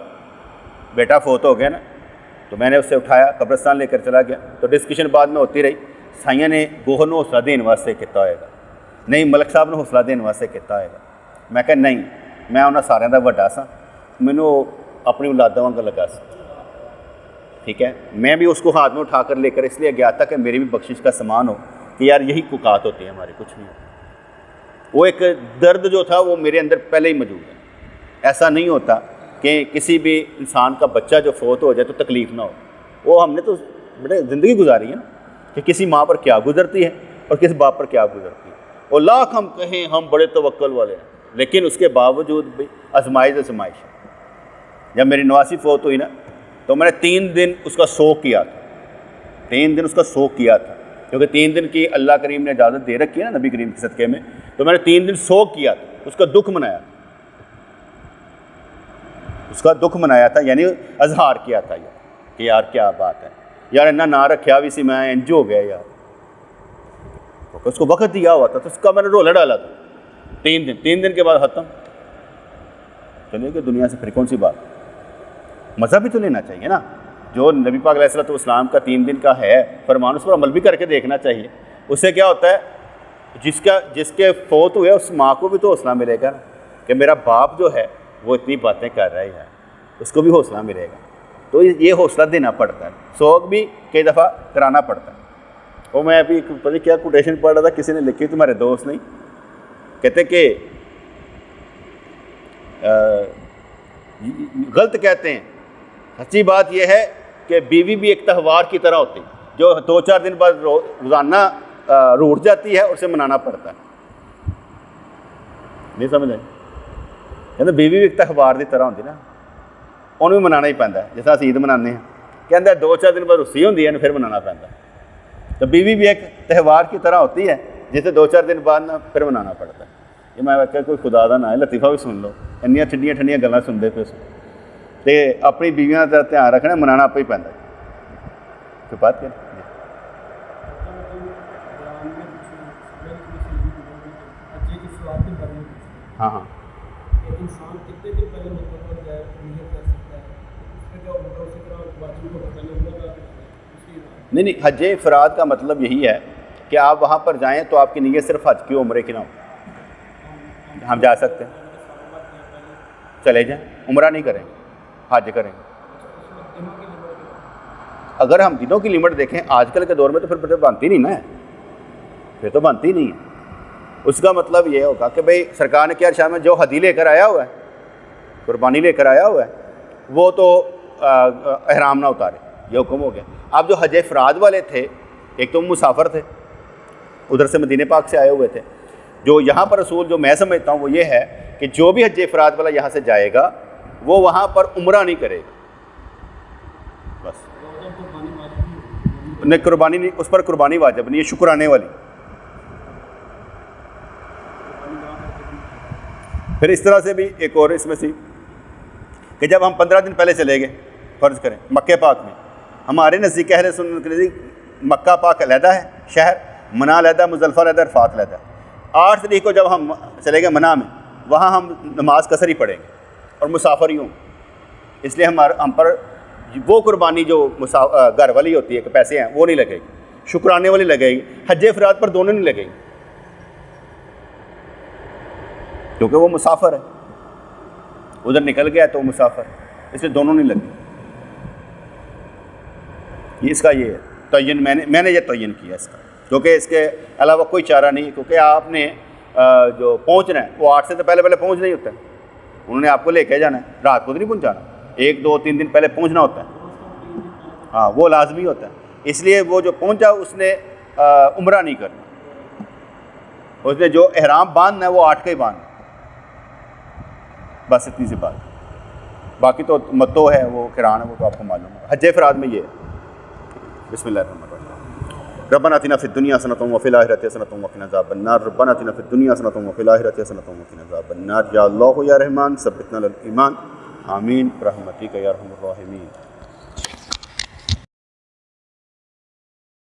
[SPEAKER 1] بیٹا فوت ہو گیا نا، تو میں نے اسے اٹھایا قبرستان لے کر چلا گیا، تو ڈسکشن بعد میں ہوتی رہی، سائیاں نے گوہر نو حوصلہ دین واسطے کیتا ہوئے گا، نہیں ملک صاحب نے حوصلہ دین واسطے کیتا ہوئے گا۔ میں کہا نہیں، میں انہاں سارے دا وڈا سا، مینوں اپنی اولاداں وانگ لگا سا، ٹھیک ہے۔ میں بھی اس کو ہاتھ میں اٹھا کر لے کر اس لیے گیا تھا کہ میری بھی بخشش کا سامان ہو، کہ یار یہی کوکات ہوتی ہے ہمارے، کچھ نہیں ہوتا۔ وہ ایک درد جو تھا وہ میرے اندر پہلے ہی موجود ہے۔ ایسا نہیں ہوتا کہ کسی بھی انسان کا بچہ جو فوت ہو جائے تو تکلیف نہ ہو۔ وہ ہم نے تو بڑے زندگی گزاری ہے نا، کہ کسی ماں پر کیا گزرتی ہے اور کس باپ پر کیا گزرتی ہے۔ اور لاکھ ہم کہیں ہم بڑے توکل والے ہیں، لیکن اس کے باوجود بھی آزمائش ہے۔ جب میری نواسی فوت ہوئی نا تو میں نے 3 دن اس کا سوگ کیا تھا، 3 دن اس کا سوگ کیا تھا، کیونکہ 3 دن کی اللہ کریم نے اجازت دے رکھی ہے نا نبی کریم کے صدقے میں، تو میں نے 3 دن سوگ کیا تھا، اس کا دکھ منایا تھا، اس کا دکھ منایا تھا، یعنی اظہار کیا تھا یار کہ یار کیا بات ہے یار، انہاں نہ رکھیا بھی سی میں انج ہو گیا یار، اس کو وقت دیا ہوا تھا تو اس کا میں نے رولا ڈالا تھا 3 دن کے بعد ختم۔ چلیے کہ دنیا سے پھر کون سی بات، مزہ بھی تو لینا چاہیے نا۔ جو نبی پاک علیہ السلام کا 3 دن کا ہے فرمان، اس پر عمل بھی کر کے دیکھنا چاہیے۔ اس سے کیا ہوتا ہے، جس کے فوت ہوئے اس ماں کو بھی تو حوصلہ ملے گا کہ میرا باپ جو ہے وہ اتنی باتیں کر رہا ہے، اس کو بھی حوصلہ ملے گا۔ تو یہ حوصلہ دینا پڑتا ہے، سوگ بھی کئی دفعہ کرانا پڑتا ہے۔ وہ میں ابھی پتہ کیا کوٹیشن پڑھ رہا تھا، کسی نے لکھی، تمہارے دوست نہیں، کہتے کہ غلط کہتے ہیں، سچی بات یہ ہے کہ بیوی بھی ایک تہوار کی طرح ہوتی ہے جو 2-4 دن بعد روزانہ روٹ جاتی ہے اور اسے منانا پڑتا ہے۔ نہیں سمجھ آئی؟ کہتے بیوی بھی ایک تہوار کی طرح ہوتی نا، انہوں بھی منانا ہی پہنتا ہے، جیسا عید منانے ہیں، کہتا ہے 2-4 دن بعد رسی ہوتی ہے پھر منانا پہنتا ہے۔ تو بیوی بھی ایک تہوار کی طرح ہوتی ہے جسے 2-4 دن بعد پھر منانا پڑتا ہے۔ یہ میں کہ کوئی خدا دا نہ ہے، لطیفہ بھی سن لو، انیاں ٹھنڈیاں ٹھنڈیاں گلاں سنتے پہ تو اپنی بیویاں کا دھیان رکھنا، منانا آپ ہی پہنتا ہے۔ کوئی بات کر ہاں ہاں نہیں، حج افراد کا مطلب یہی ہے کہ آپ وہاں پر جائیں تو آپ کی نیت صرف حج کی عمرے کی نہ ہو۔ ہم جا سکتے ہیں، چلے جائیں، عمرہ نہیں کریں، حج کریں۔ اگر ہم دنوں کی لمٹ دیکھیں آج کل کے دور میں تو پھر بنتی نہیں نا ہے، پھر تو بنتی نہیں ہے۔ اس کا مطلب یہ ہوگا کہ بھئی سرکار نے کیا ارشاد میں جو ہدی لے کر آیا ہوا ہے، قربانی لے کر آیا ہوا ہے، وہ تو احرام نہ اتارے، یہ حکم ہو گیا۔ اب جو حج افراد والے تھے، ایک تو مسافر تھے، ادھر سے مدینہ پاک سے آئے ہوئے تھے، جو یہاں پر اصول جو میں سمجھتا ہوں وہ یہ ہے کہ جو بھی حج افراد والا یہاں سے جائے گا وہ وہاں پر عمرہ نہیں کرے گا، بس نہیں قربانی نہیں، اس پر قربانی واجب نہیں ہے، شکرانے والی۔ پھر اس طرح سے بھی ایک اور اس میں سی کہ جب ہم 15 دن پہلے چلے گئے، فرض کریں مکہ پاک میں، ہمارے نزدیک اہل سنت کے نزدیک مکہ پاک علیحدہ ہے شہر، منی علیحدہ، مزدلفہ علیحدہ، عرفات علیحدہ۔ 8 تاریخ کو جب ہم چلے گئے منی میں، وہاں ہم نماز قصر ہی پڑھیں گے اور مسافر ہی ہوں، اس لیے ہم پر وہ قربانی جو گھر والی ہوتی ہے کہ پیسے ہیں وہ نہیں لگے گی، شکرانے والی لگے گی۔ حج افراد پر دونوں نہیں لگے گی کیونکہ وہ مسافر ہے، ادھر نکل گیا تو وہ مسافر، اس لیے دونوں نہیں لگے۔ یہ اس کا یہ تعین میں نے یہ تعین کیا اس کا۔ کیونکہ اس کے علاوہ کوئی چارہ نہیں، کیونکہ آپ نے جو پہنچنا ہے وہ 8 سے تو پہلے پہنچنا ہی ہوتا ہے، انہوں نے آپ کو لے کے جانا ہے، رات کو تو نہیں پہنچانا، 1 2 3 دن پہلے پہنچنا ہوتا ہے، ہاں وہ لازمی ہوتا ہے۔ اس لیے وہ جو پہنچا اس نے عمرہ نہیں کرنا، اس نے جو احرام باندھنا ہے وہ 8 کا ہی باندھنا، بس اتنی سی بات۔ باقی تو متو ہے، وہ قران ہے، وہ تو آپ کو معلوم ہے۔ حج افراد میں یہ ہے۔ بسم اللہ الرحمن الرحیم۔ ربنا آتنا فی الدنیا حسنۃ وفی الآخرۃ حسنۃ وقنا عذاب النار، ربنا آتنا فی الدنیا حسنۃ وفی الآخرۃ حسنۃ وقنا عذاب النار، یا اللہ یا رحمان ثبتنا علی الایمان، آمین برحمتک یا ارحم الراحمین۔